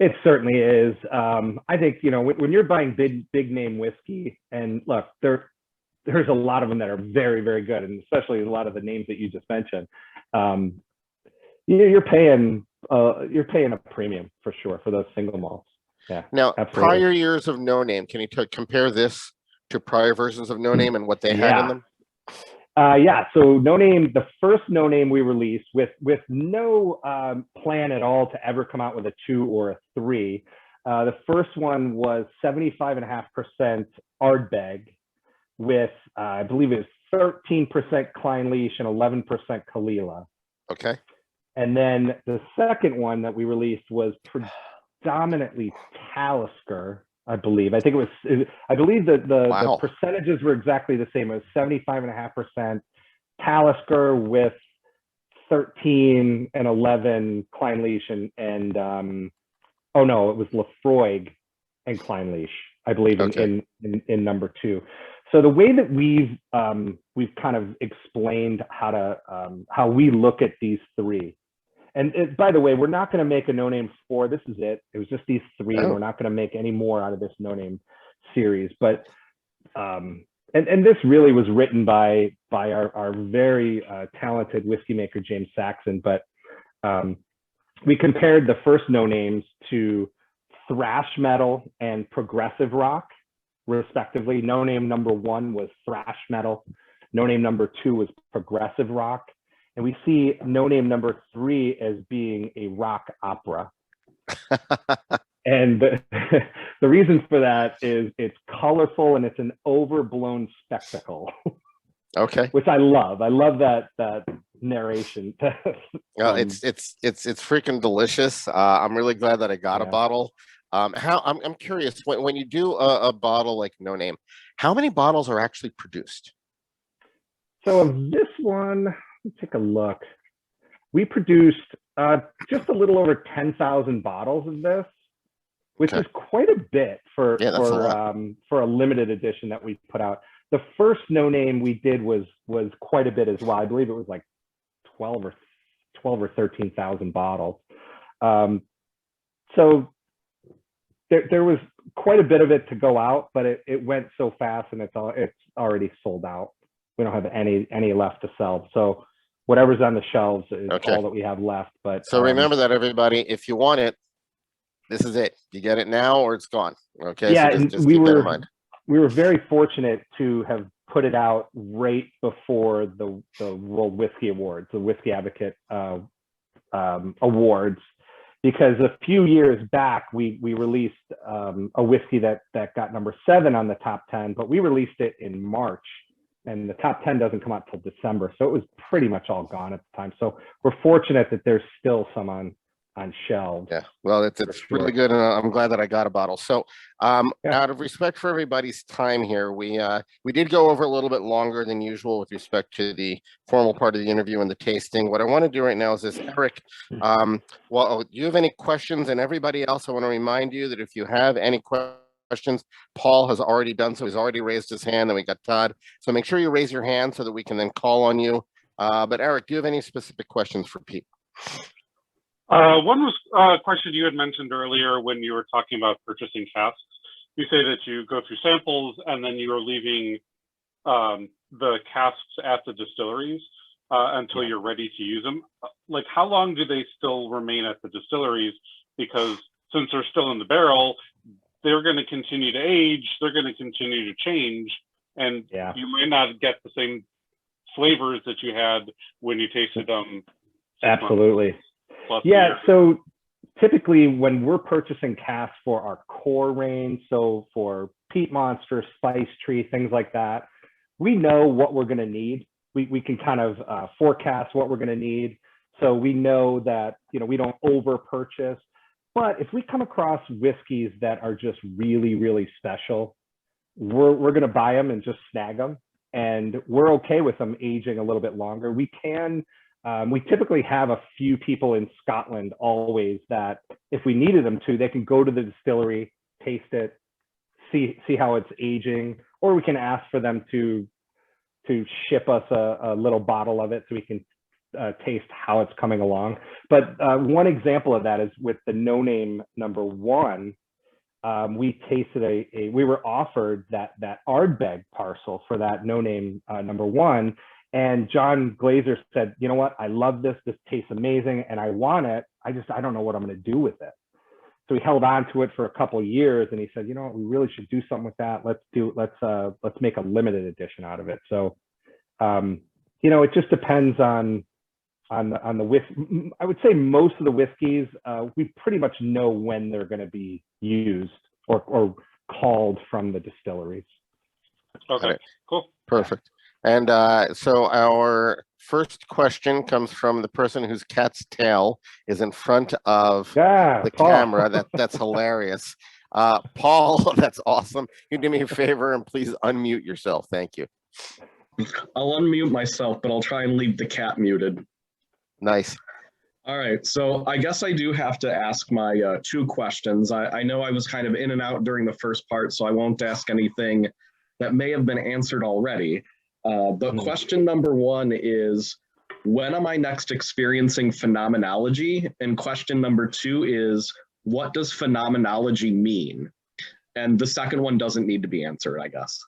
[SPEAKER 2] it certainly is. I think, you know, when you're buying big name whiskey, and look, there's a lot of them that are very good, and especially a lot of the names that you just mentioned, you're paying a premium for sure for those single malts. Yeah.
[SPEAKER 1] Now,
[SPEAKER 2] absolutely.
[SPEAKER 1] Prior years of No Name, can you compare this to prior versions of No Name and what they had in them?
[SPEAKER 2] Yeah, so No Name, the first No Name we released with no plan at all to ever come out with a 2 or a 3. The first one was 75.5% Ardbeg with, I believe it was 13% Kleinleash and 11% Kalila.
[SPEAKER 1] Okay.
[SPEAKER 2] And then the second one that we released was predominantly Talisker, I believe. I believe that the percentages were exactly the same. It was 75.5% Talisker with 13 and 11 Kleinleash and oh no, it was Laphroaig and Kleinleash, I believe, in number 2. So the way that we've kind of explained how we look at these 3. And by the way, we're not going to make a No Name 4. This is it. It was just these 3, and we're not going to make any more out of this No Name series. But and this really was written by our very talented whiskey maker James Saxon. But we compared the first No Names to thrash metal and progressive rock, respectively. No Name number 1 was thrash metal. No Name number 2 was progressive rock. And we see No Name number 3 as being a rock opera. And the reason for that is it's colorful and it's an overblown spectacle.
[SPEAKER 1] Okay.
[SPEAKER 2] Which I love. I love that narration.
[SPEAKER 1] It's freaking delicious. I'm really glad that I got a bottle. I'm curious, when you do a bottle like No Name, how many bottles are actually produced?
[SPEAKER 2] So of this one, let's take a look. We produced just a little over 10,000 bottles of this, which is quite a bit for a limited edition that we put out. The first No Name we did was quite a bit as well. I believe it was like 12 or 13,000 bottles. So there was quite a bit of it to go out, but it went so fast, and it's already sold out. We don't have any left to sell. So whatever's on the shelves is all that we have left. But
[SPEAKER 1] so remember that, everybody, if you want it, this is it. You get it now or it's gone. Okay.
[SPEAKER 2] Yeah,
[SPEAKER 1] so just keep that in mind.
[SPEAKER 2] We were very fortunate to have put it out right before the World Whiskey Awards, the Whiskey Advocate Awards, because a few years back we released a whiskey that got number 7 on the top 10, but we released it in March, and the top 10 doesn't come out till December, so it was pretty much all gone at the time. So we're fortunate that there's still some on shelves.
[SPEAKER 1] Yeah, well, it's really good, and I'm glad that I got a bottle. So out of respect for everybody's time here, we did go over a little bit longer than usual with respect to the formal part of the interview and the tasting. What I want to do right now is this, Eric, well, do you have any questions? And everybody else, I want to remind you that if you have any questions, Paul has already done so. He's already raised his hand, and we got Todd. So make sure you raise your hand so that we can then call on you. But Eric, do you have any specific questions for Pete?
[SPEAKER 3] One was a question you had mentioned earlier when you were talking about purchasing casks. You say that you go through samples and then you are leaving the casks at the distilleries until you're ready to use them. Like, how long do they still remain at the distilleries? Because since they're still in the barrel, they're going to continue to age, they're going to continue to change, and you might not get the same flavors that you had when you tasted them.
[SPEAKER 2] Absolutely. Yeah, so typically when we're purchasing casks for our core range, so for Peat Monster, Spice Tree, things like that, we know what we're going to need. We can kind of forecast what we're going to need. So we know that, we don't over purchase. But if we come across whiskeys that are just really, really special, we're going to buy them and just snag them. And we're okay with them aging a little bit longer. We typically have a few people in Scotland always that if we needed them to, they can go to the distillery, taste it, see how it's aging, or we can ask for them to ship us a little bottle of it so we can taste how it's coming along. But one example of that is with the No Name number 1. We tasted we were offered that Ardbeg parcel for that No Name number 1. And John Glazer said, you know what, I love this. This tastes amazing and I want it. I don't know what I'm going to do with it. So he held on to it for a couple of years and he said, you know what, we really should do something with that. Let's make a limited edition out of it. So, it just depends on the whiskey. I would say most of the whiskeys, we pretty much know when they're going to be used or called from the distilleries.
[SPEAKER 3] Okay, cool.
[SPEAKER 1] Perfect. And so our first question comes from the person whose cat's tail is in front of the
[SPEAKER 2] Paul.
[SPEAKER 1] camera. That's hilarious. Paul, that's awesome. You do me a favor and please unmute yourself. Thank you.
[SPEAKER 4] I'll unmute myself, but I'll try and leave the cat muted.
[SPEAKER 1] Nice.
[SPEAKER 4] All right, so I guess I do have to ask my 2 questions. I know I was kind of in and out during the first part, so I won't ask anything that may have been answered already. But question number 1 is, when am I next experiencing phenomenology? And question number 2 is, what does phenomenology mean? And the second one doesn't need to be answered, I guess.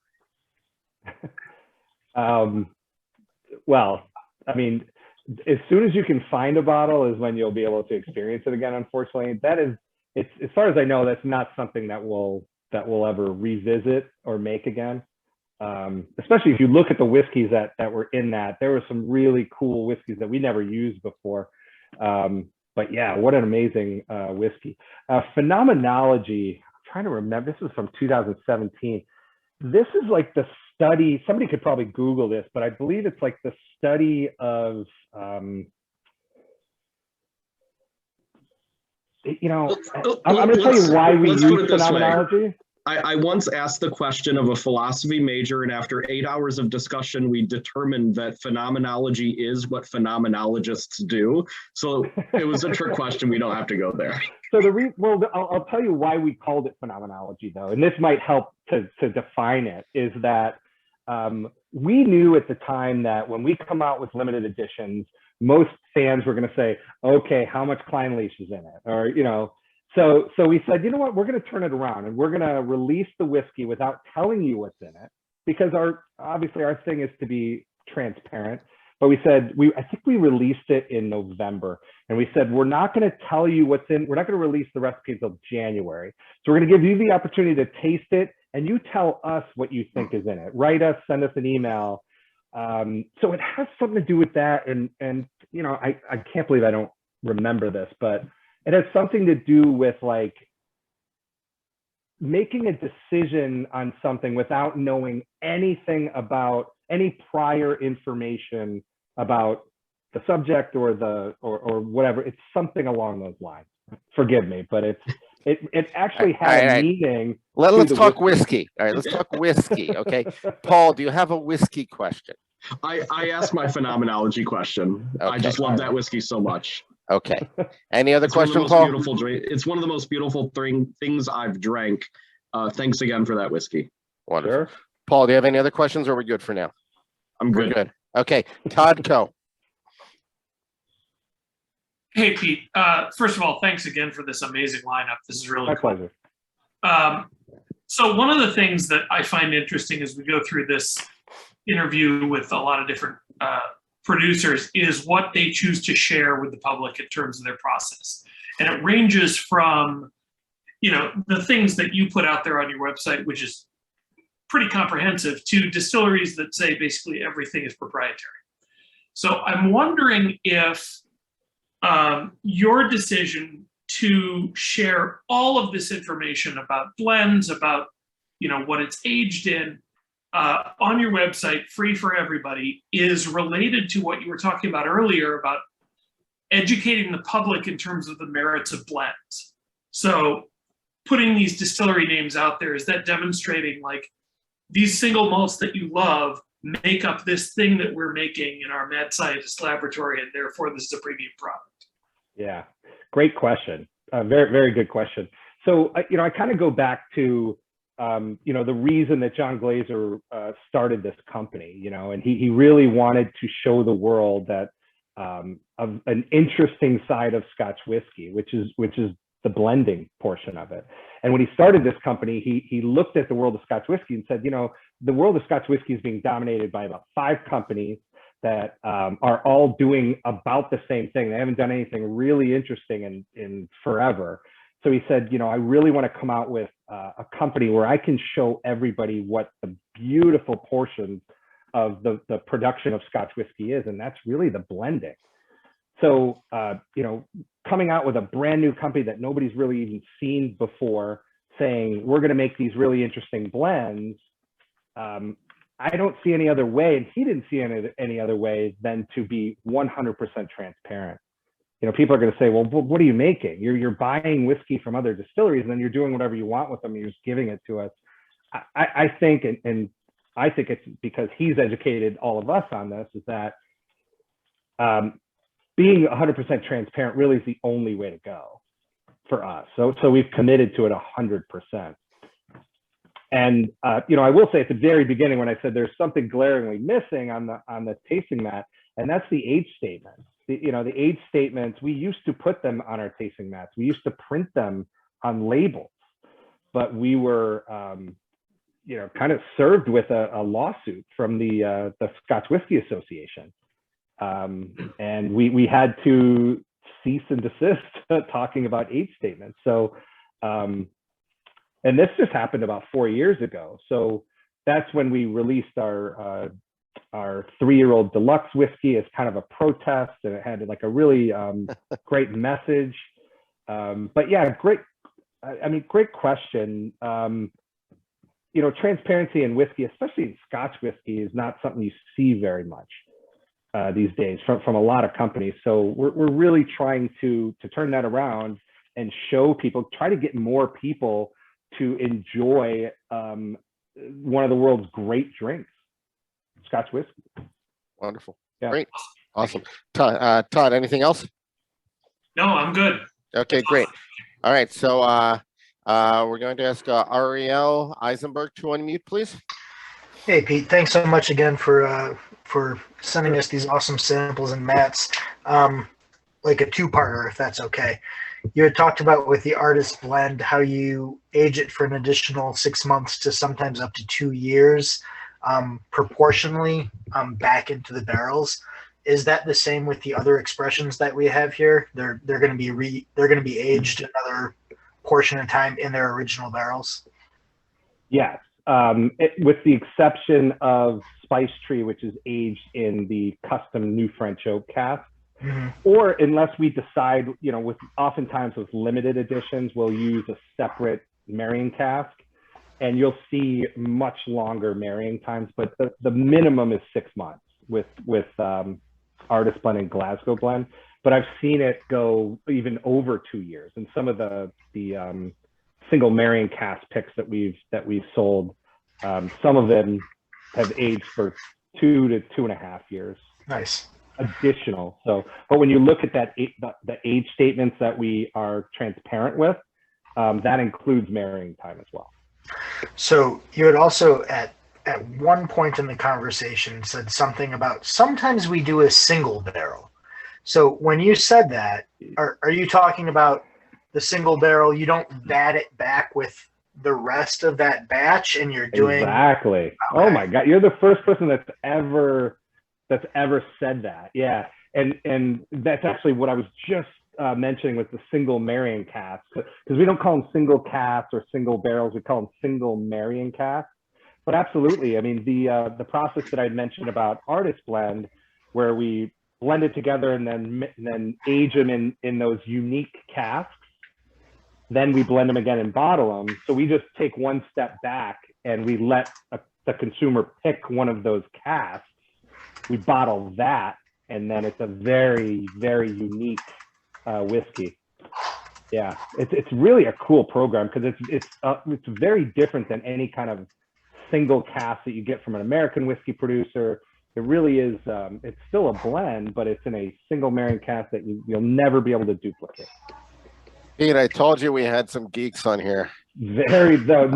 [SPEAKER 2] Well, I mean, as soon as you can find a bottle is when you'll be able to experience it again. Unfortunately, it's as far as I know, that's not something that we'll ever revisit or make again. Especially if you look at the whiskeys that were in that, there were some really cool whiskeys that we never used before. But yeah, what an amazing whiskey. Phenomenology, I'm trying to remember, this was from 2017. This is like the study, somebody could probably Google this, but I believe it's like the study of, I'm going to tell you why we use phenomenology.
[SPEAKER 4] I once asked the question of a philosophy major, and after 8 hours of discussion, we determined that phenomenology is what phenomenologists do. So it was a trick question. We don't have to go there.
[SPEAKER 2] So I'll tell you why we called it phenomenology, though, and this might help to define it, is that we knew at the time that when we come out with limited editions, most fans were going to say, okay, how much Clynelish is in it? Or, So we said, you know what, we're going to turn it around and we're going to release the whiskey without telling you what's in it, because obviously our thing is to be transparent. But we said, I think we released it in November, and we said, we're not going to tell you what's in, we're not going to release the recipe until January. So we're going to give you the opportunity to taste it, and you tell us what you think is in it. Write us, send us an email. So it has something to do with that. And you know, I can't believe I don't remember this, but it has something to do with like making a decision on something without knowing anything about any prior information about the subject or whatever. It's something along those lines. Forgive me, but it actually had a meaning.
[SPEAKER 1] Let's talk whiskey. All right, let's talk whiskey. Okay, Paul, do you have a whiskey question?
[SPEAKER 4] I asked my phenomenology question. Okay. I just love that whiskey so much.
[SPEAKER 1] Okay. Any other question, Paul?
[SPEAKER 4] It's one of the most beautiful things I've drank. Thanks again for that whiskey.
[SPEAKER 1] Wonderful. Sure. Paul, do you have any other questions, or are we good for now?
[SPEAKER 4] I'm good.
[SPEAKER 1] We're good. Okay. Todd Coe.
[SPEAKER 5] Hey, Pete. First of all, thanks again for this amazing lineup. This is really cool.
[SPEAKER 2] My
[SPEAKER 5] pleasure. So one of the things that I find interesting as we go through this interview with a lot of different producers is what they choose to share with the public in terms of their process. And it ranges from, you know, the things that you put out there on your website, which is pretty comprehensive, to distilleries that say basically everything is proprietary. So I'm wondering if your decision to share all of this information about blends, about, you know, what it's aged in, on your website, free for everybody, is related to what you were talking about earlier about educating the public in terms of the merits of blends. So putting these distillery names out there, is that demonstrating like these single malts that you love make up this thing that we're making in our mad scientist laboratory, and therefore this is a premium product?
[SPEAKER 2] Yeah, great question. Very, very good question. So, you know, I kind of go back to, you know, the reason that John Glaser started this company, you know, and he really wanted to show the world that of an interesting side of Scotch whiskey, which is the blending portion of it. And when he started this company, he looked at the world of Scotch whiskey and said, you know, the world of Scotch whiskey is being dominated by about 5 companies that are all doing about the same thing. They haven't done anything really interesting in forever. So he said, you know, I really want to come out with a company where I can show everybody what the beautiful portions of the production of Scotch whiskey is, and that's really the blending. So, you know, coming out with a brand new company that nobody's really even seen before, saying we're going to make these really interesting blends, I don't see any other way, and he didn't see any other way than to be 100% transparent. You know, people are going to say, well, what are you making? You're buying whiskey from other distilleries, and then you're doing whatever you want with them, and you're just giving it to us. I think, and I think it's because he's educated all of us on this, is that being 100% transparent really is the only way to go for us. So we've committed to it 100%. And you know, I will say at the very beginning when I said there's something glaringly missing on the tasting mat, and that's the age statements. You know, the age statements, we used to put them on our tasting mats. We used to print them on labels, but we were, you know, kind of served with a lawsuit from the Scotch Whisky Association, and we had to cease and desist talking about age statements. So. And this just happened about 4 years ago. So that's when we released our 3-year-old deluxe whiskey as kind of a protest, and it had like a really great message. But yeah, great. I mean, great question. You know, transparency in whiskey, especially in Scotch whiskey, is not something you see very much these days from a lot of companies. So we're really trying to turn that around and show people, try to get more people to enjoy one of the world's great drinks, Scotch whiskey.
[SPEAKER 1] Wonderful. Yeah. Great. Awesome. Todd, anything else?
[SPEAKER 5] No, I'm good.
[SPEAKER 1] Okay, great. All right. So we're going to ask Ariel Eisenberg to unmute, please.
[SPEAKER 6] Hey, Pete. Thanks so much again for sending us these awesome samples and mats. Like a 2-parter, if that's okay. You had talked about with the artist blend how you age it for an additional 6 months to sometimes up to 2 years, proportionally back into the barrels. Is that the same with the other expressions that we have here? They're going to be aged another portion of time in their original barrels.
[SPEAKER 2] Yes, with the exception of Spice Tree, which is aged in the custom New French Oak cask.
[SPEAKER 6] Mm-hmm.
[SPEAKER 2] Or unless we decide, with oftentimes with limited editions, we'll use a separate marrying cask, and you'll see much longer marrying times. But the minimum is 6 months with artist blend and Glasgow blend. But I've seen it go even over 2 years. And some of the single marrying cask picks that we've sold, some of them have aged for 2 to 2.5 years.
[SPEAKER 6] Nice.
[SPEAKER 2] Additional. So, but when you look at that, the age statements that we are transparent with, that includes marrying time as well.
[SPEAKER 6] So you had also at one point in the conversation said something about sometimes we do a single barrel. So when you said that, are you talking about the single barrel? You don't vat it back with the rest of that batch, and you're doing
[SPEAKER 2] exactly. Okay. Oh my God, you're the first person that's ever said that. Yeah. And that's actually what I was just mentioning with the single marrying cask, because we don't call them single casks or single barrels, we call them single marrying casks. But absolutely, I mean, the process that I'd mentioned about artist blend, where we blend it together and then age them in those unique casks, then we blend them again and bottle them. So we just take one step back and we let the consumer pick one of those casks. We bottle that, and then it's a very, very unique whiskey. Yeah, it's really a cool program because it's very different than any kind of single cask that you get from an American whiskey producer. It really is. It's still a blend, but it's in a single marrying cask that you'll never be able to duplicate.
[SPEAKER 1] Pete, I told you we had some geeks on here.
[SPEAKER 2] Nobody's ever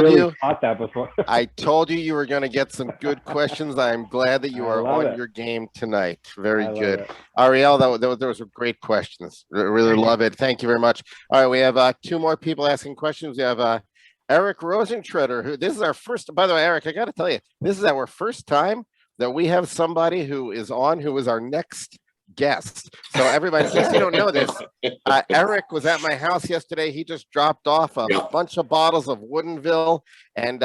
[SPEAKER 2] really thought that before.
[SPEAKER 1] I told you were going to get some good questions. I'm glad that you are on your game tonight. Very good. Ariel, those were great questions. Really love it. Thank you very much. All right, we have 2 more people asking questions. We have Eric Rosentretter, who this is our first, by the way, Eric, I got to tell you, this is our first time that we have somebody who is our next guest. So everybody, in case you don't know this, Eric was at my house yesterday. He just dropped off a bunch of bottles of Woodinville, and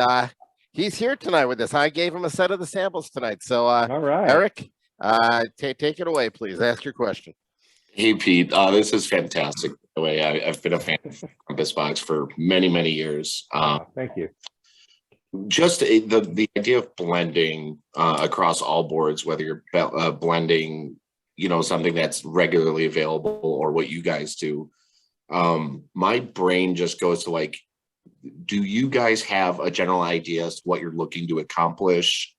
[SPEAKER 1] he's here tonight with us. I gave him a set of the samples tonight. So all right, Eric, take it away, please. Ask your question.
[SPEAKER 7] Hey, Pete, this is fantastic. By the way, I've been a fan of Compass Box for many, many years.
[SPEAKER 2] Thank you.
[SPEAKER 7] Just the idea of blending across all boards, whether you're blending something that's regularly available or what you guys do. My brain just goes to do you guys have a general idea as to what you're looking to accomplish?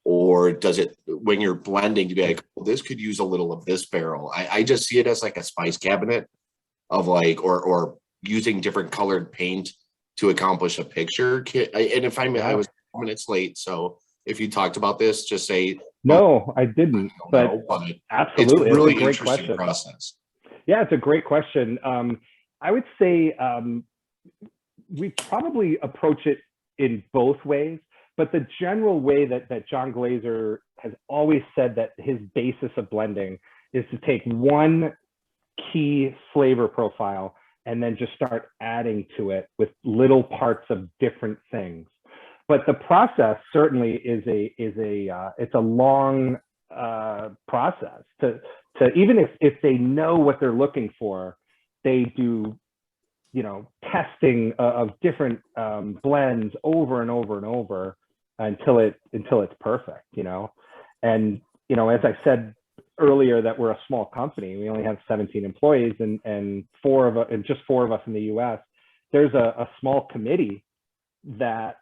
[SPEAKER 7] Or does it, when you're blending, to be like, well, this could use a little of this barrel? I just see it as like a spice cabinet of or using different colored paint to accomplish a picture. And if I was 2 minutes late, so if you talked about this, just say,
[SPEAKER 2] no, I didn't. But absolutely,
[SPEAKER 7] it's a really
[SPEAKER 2] great
[SPEAKER 7] interesting
[SPEAKER 2] question.
[SPEAKER 7] process.
[SPEAKER 2] Yeah, it's a great question. I would say we probably approach it in both ways, but the general way that John Glaser has always said that his basis of blending is to take one key flavor profile and then just start adding to it with little parts of different things. But the process certainly is it's a long process to even if they know what they're looking for, they do testing of different blends over and over and over until it's perfect. And as I said earlier, that we're a small company. We only have 17 employees and just four of us in the U.S. There's a small committee that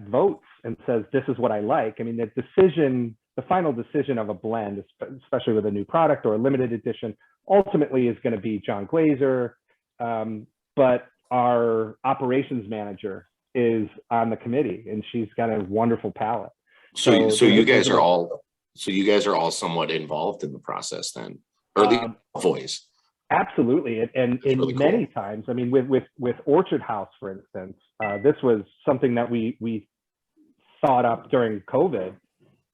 [SPEAKER 2] votes and says, this is what I like. I mean, the final decision of a blend, especially with a new product or a limited edition, ultimately is going to be John Glaser. But our operations manager is on the committee, and she's got a wonderful palate.
[SPEAKER 7] So you guys are all somewhat involved in the process then, or the voice.
[SPEAKER 2] Absolutely, and in
[SPEAKER 7] really
[SPEAKER 2] many
[SPEAKER 7] cool.
[SPEAKER 2] times, I mean, with Orchard House, for instance, this was something that we thought up during COVID,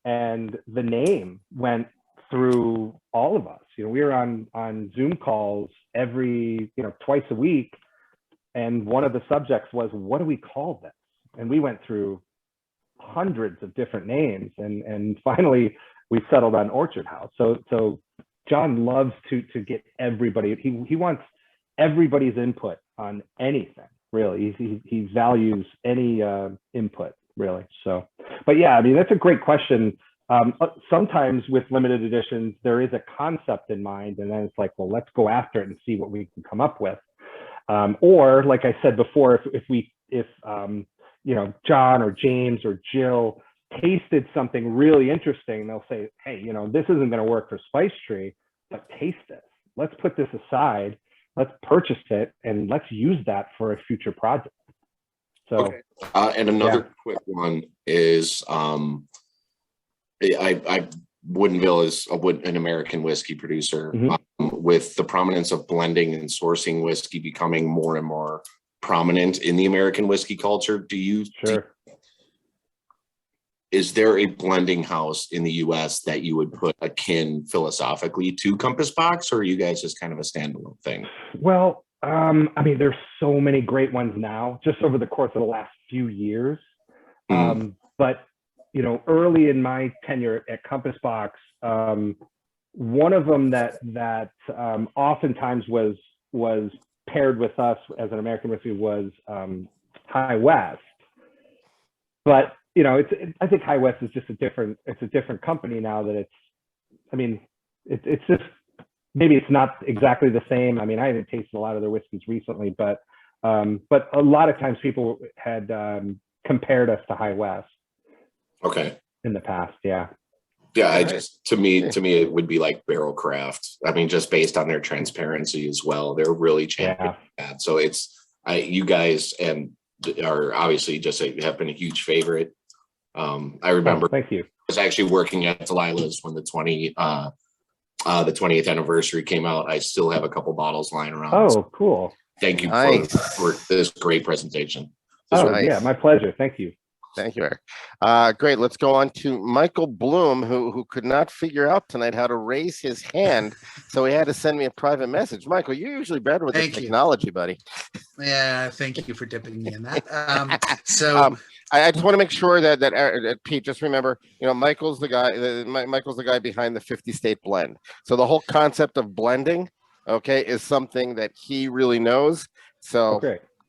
[SPEAKER 2] and the name went through all of us. You know, we were on Zoom calls every, you know, twice a week, and one of the subjects was, what do we call this? And we went through hundreds of different names, and finally we settled on Orchard House. So John loves to get everybody. He wants everybody's input on anything, really. He values any input, really. So, but yeah, I mean, that's a great question. Sometimes with limited editions, there is a concept in mind, and then it's like, well, let's go after it and see what we can come up with. Or, like I said before, if you know, John or James or Jill tasted something really interesting, they'll say, hey, you know, this isn't going to work for Spice Tree, but taste this. Let's put this aside. Let's purchase it, and let's use that for a future project. So,
[SPEAKER 7] Okay. And another quick one is, Woodinville is an American whiskey producer. With the prominence of blending and sourcing whiskey becoming more and more prominent in the American whiskey culture, do you is there a blending house in the US that you would put akin philosophically to Compass Box, or are you guys just kind of a standalone thing?
[SPEAKER 2] Well, I mean, there's so many great ones now, just over the course of the last few years. But, you know, early in my tenure at Compass Box, one of them that oftentimes was paired with us as an American whiskey was High West. But, you know, I think High West is just a different company now that it's just, maybe it's not exactly the same. I mean, I haven't tasted a lot of their whiskeys recently, but a lot of times people had compared us to High West.
[SPEAKER 7] Okay.
[SPEAKER 2] In the past, yeah.
[SPEAKER 7] Yeah, I just to me it would be like Barrel Craft. I mean, just based on their transparency as well, they're really championing that. So you guys and are obviously just have been a huge favorite. I remember.
[SPEAKER 2] Thank you.
[SPEAKER 7] I was actually working at Delilah's when the 20th anniversary came out. I still have a couple bottles lying around.
[SPEAKER 2] Oh, cool.
[SPEAKER 7] Thank you for this great presentation.
[SPEAKER 2] Yeah, my pleasure. Thank you.
[SPEAKER 1] Thank you, Eric. Great. Let's go on to Michael Bloom, who could not figure out tonight how to raise his hand, so he had to send me a private message. Michael, you're usually better with the technology, buddy.
[SPEAKER 8] Yeah, thank you for dipping me in that.
[SPEAKER 1] I just want to make sure that Pete, just remember, you know, Michael's the guy behind the 50-state blend. So the whole concept of blending, okay, is something that he really knows. So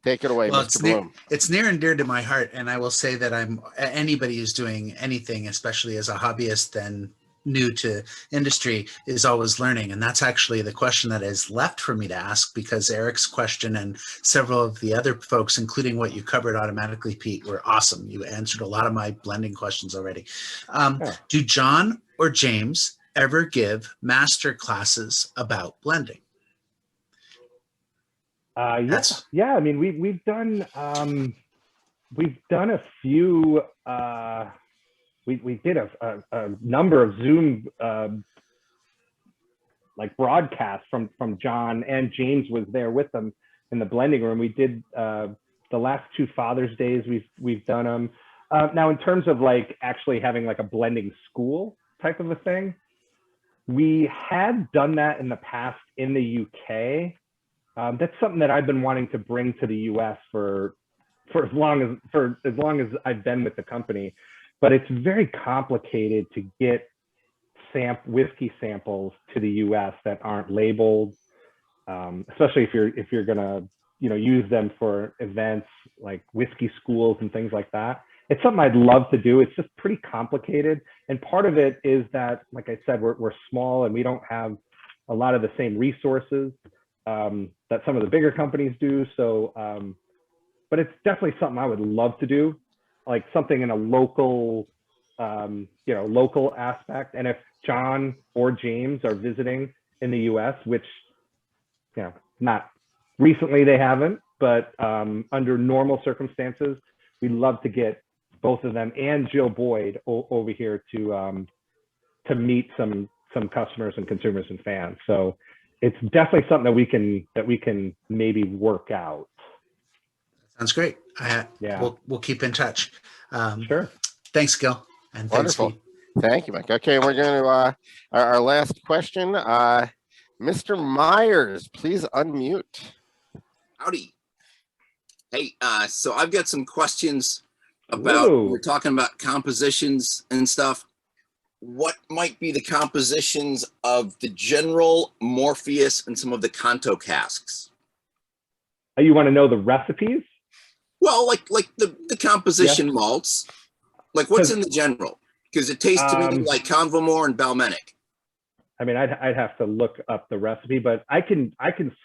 [SPEAKER 1] take it away, Mr. Bloom.
[SPEAKER 8] It's near and dear to my heart, and I will say that anybody who's doing anything, especially as a hobbyist and new to industry, is always learning. And that's actually the question that is left for me to ask, because Eric's question and several of the other folks, including what you covered automatically, Pete, were awesome. You answered a lot of my blending questions already. Do John or James ever give master classes about blending?
[SPEAKER 2] Yeah. I mean, we've done a few. We did a number of Zoom like broadcasts from John, and James was there with them in the blending room. We did the last 2 Father's Days. We've done them. Now, in terms of like actually having like a blending school type of a thing, we had done that in the past in the UK. That's something that I've been wanting to bring to the US for as long as I've been with the company, but it's very complicated to get whiskey samples to the US that aren't labeled, especially if you're gonna, you know, use them for events like whiskey schools and things like that. It's something I'd love to do. It's just pretty complicated, and part of it is that, like I said, we're small and we don't have a lot of the same resources that some of the bigger companies do. So, but it's definitely something I would love to do, like something in a local, local aspect. And if John or James are visiting in the US, which, you know, not recently they haven't, but under normal circumstances, we'd love to get both of them and Jill Boyd over here to meet some customers and consumers and fans. So it's definitely something that we can maybe work out.
[SPEAKER 8] Sounds great.
[SPEAKER 2] Yeah.
[SPEAKER 8] We'll keep in touch.
[SPEAKER 2] Sure.
[SPEAKER 8] Thanks, Gil. And thanks,
[SPEAKER 1] Wonderful.
[SPEAKER 8] Pete.
[SPEAKER 1] Thank you, Mike. Okay, we're going to our last question. Mr. Myers, please unmute.
[SPEAKER 9] Howdy. Hey, so I've got some questions about,
[SPEAKER 2] Whoa.
[SPEAKER 9] we're talking about compositions and stuff. What might be the compositions of the General, Morpheus, and some of the Kanto casks?
[SPEAKER 2] You want to know the recipes?
[SPEAKER 9] Well, like the composition malts. Like what's in the General? Because it tastes to me like Convamore and Balmenic.
[SPEAKER 2] I mean, I'd have to look up the recipe, but I can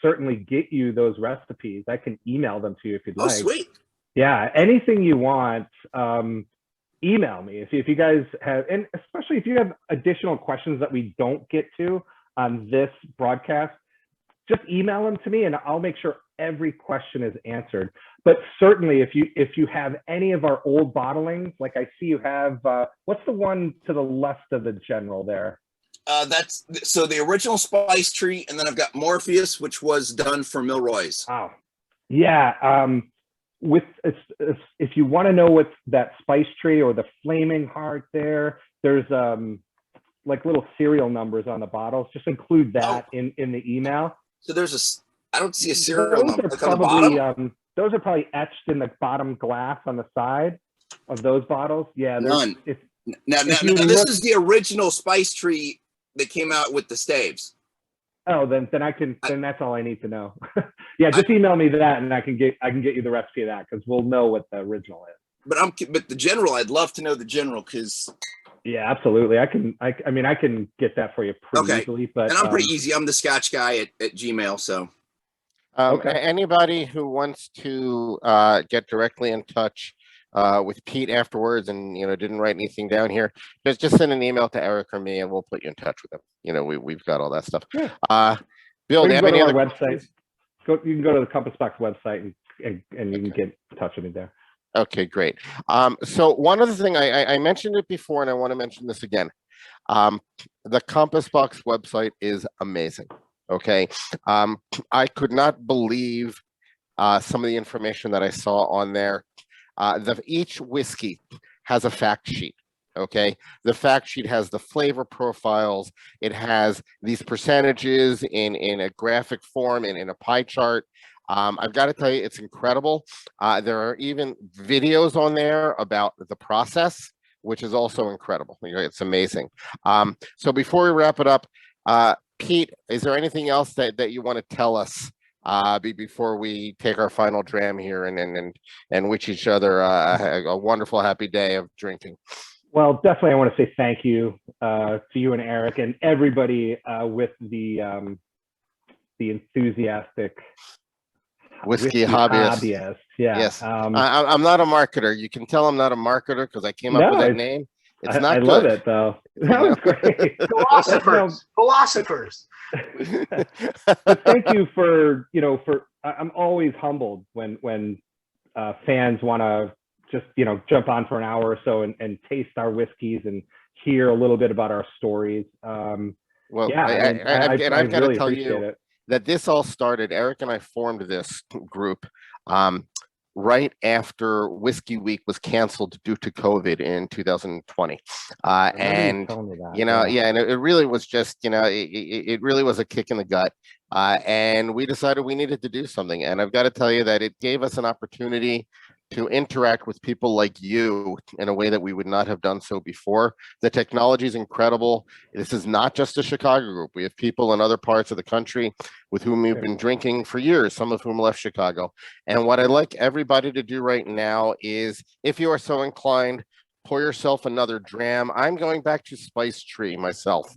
[SPEAKER 2] certainly get you those recipes. I can email them to you if you'd like.
[SPEAKER 9] Oh, sweet.
[SPEAKER 2] Yeah, anything you want, email me. If you guys have, and especially if you have additional questions that we don't get to on this broadcast, just email them to me and I'll make sure every question is answered. But certainly if you have any of our old bottlings, like I see you have, what's the one to the left of the General there?
[SPEAKER 9] That's so the original Spice Tree, and then I've got Morpheus, which was done for Milroy's.
[SPEAKER 2] Oh, yeah. If you want to know what's that Spice Tree or the Flaming Heart there's like little serial numbers on the bottles. Just include that in the email.
[SPEAKER 9] So I don't see a serial number.
[SPEAKER 2] Like on the bottom? Those are probably etched in the bottom glass on the side of those bottles. Yeah,
[SPEAKER 9] none. Now this is the original Spice Tree that came out with the staves.
[SPEAKER 2] Oh, then that's all I need to know. Yeah, just email me that, and I can get you the recipe of that, because we'll know what the original is.
[SPEAKER 9] But the General, I'd love to know the General, because.
[SPEAKER 2] Yeah, absolutely. I mean, I can get that for you pretty easily. But
[SPEAKER 9] and I'm pretty easy. I'm the Scotch guy at Gmail. So.
[SPEAKER 1] Anybody who wants to get directly in touch with Pete afterwards, and didn't write anything down here, just send an email to Eric or me, and we'll put you in touch with them. We've got all that stuff.
[SPEAKER 2] Yeah.
[SPEAKER 1] Bill, do you have any other
[SPEAKER 2] website? You can go to the Compass Box website and you can get in touch with me there. Okay,
[SPEAKER 1] great. So one other thing, I mentioned it before, and I want to mention this again. The Compass Box website is amazing. Okay, I could not believe some of the information that I saw on there. Each whiskey has a fact sheet. Okay, the fact sheet has the flavor profiles. It has these percentages in a graphic form and in a pie chart. I've got to tell you, it's incredible. There are even videos on there about the process, which is also incredible. It's amazing. So before we wrap it up, Pete, is there anything else that you want to tell us before we take our final dram here and wish each other a wonderful, happy day of drinking?
[SPEAKER 2] Well, definitely, I want to say thank you to you and Eric and everybody with the enthusiastic
[SPEAKER 1] whiskey hobbyist.
[SPEAKER 2] Yeah.
[SPEAKER 1] Yes. I'm not a marketer. You can tell I'm not a marketer because I came up with that name. It's not
[SPEAKER 2] I
[SPEAKER 1] good.
[SPEAKER 2] love it though. That was great.
[SPEAKER 6] Philosophers.
[SPEAKER 2] But thank you for I'm always humbled when fans want to just jump on for an hour or so and taste our whiskeys and hear a little bit about our stories.
[SPEAKER 1] Well,
[SPEAKER 2] yeah,
[SPEAKER 1] I've got
[SPEAKER 2] really
[SPEAKER 1] to tell you that this all started. Eric and I formed this group right after Whiskey Week was canceled due to COVID in 2020. And and it really was just, it really was a kick in the gut. And we decided we needed to do something. And I've got to tell you that it gave us an opportunity to interact with people like you in a way that we would not have done so before. The technology is incredible. This is not just a Chicago group. We have people in other parts of the country with whom we've been drinking for years, some of whom left Chicago. And what I'd like everybody to do right now is, if you are so inclined, pour yourself another dram. I'm going back to Spice Tree myself,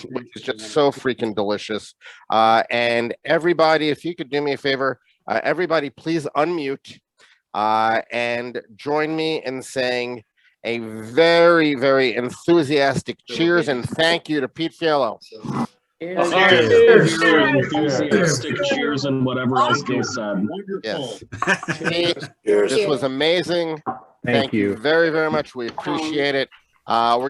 [SPEAKER 1] which is just so freaking delicious. And everybody, if you could do me a favor, everybody please unmute and join me in saying a very, very enthusiastic cheers and thank you to Pete Friello.
[SPEAKER 4] Enthusiastic cheers and whatever else Gil said.
[SPEAKER 1] Yes. This was amazing. Thank you very, very much. We appreciate it. We're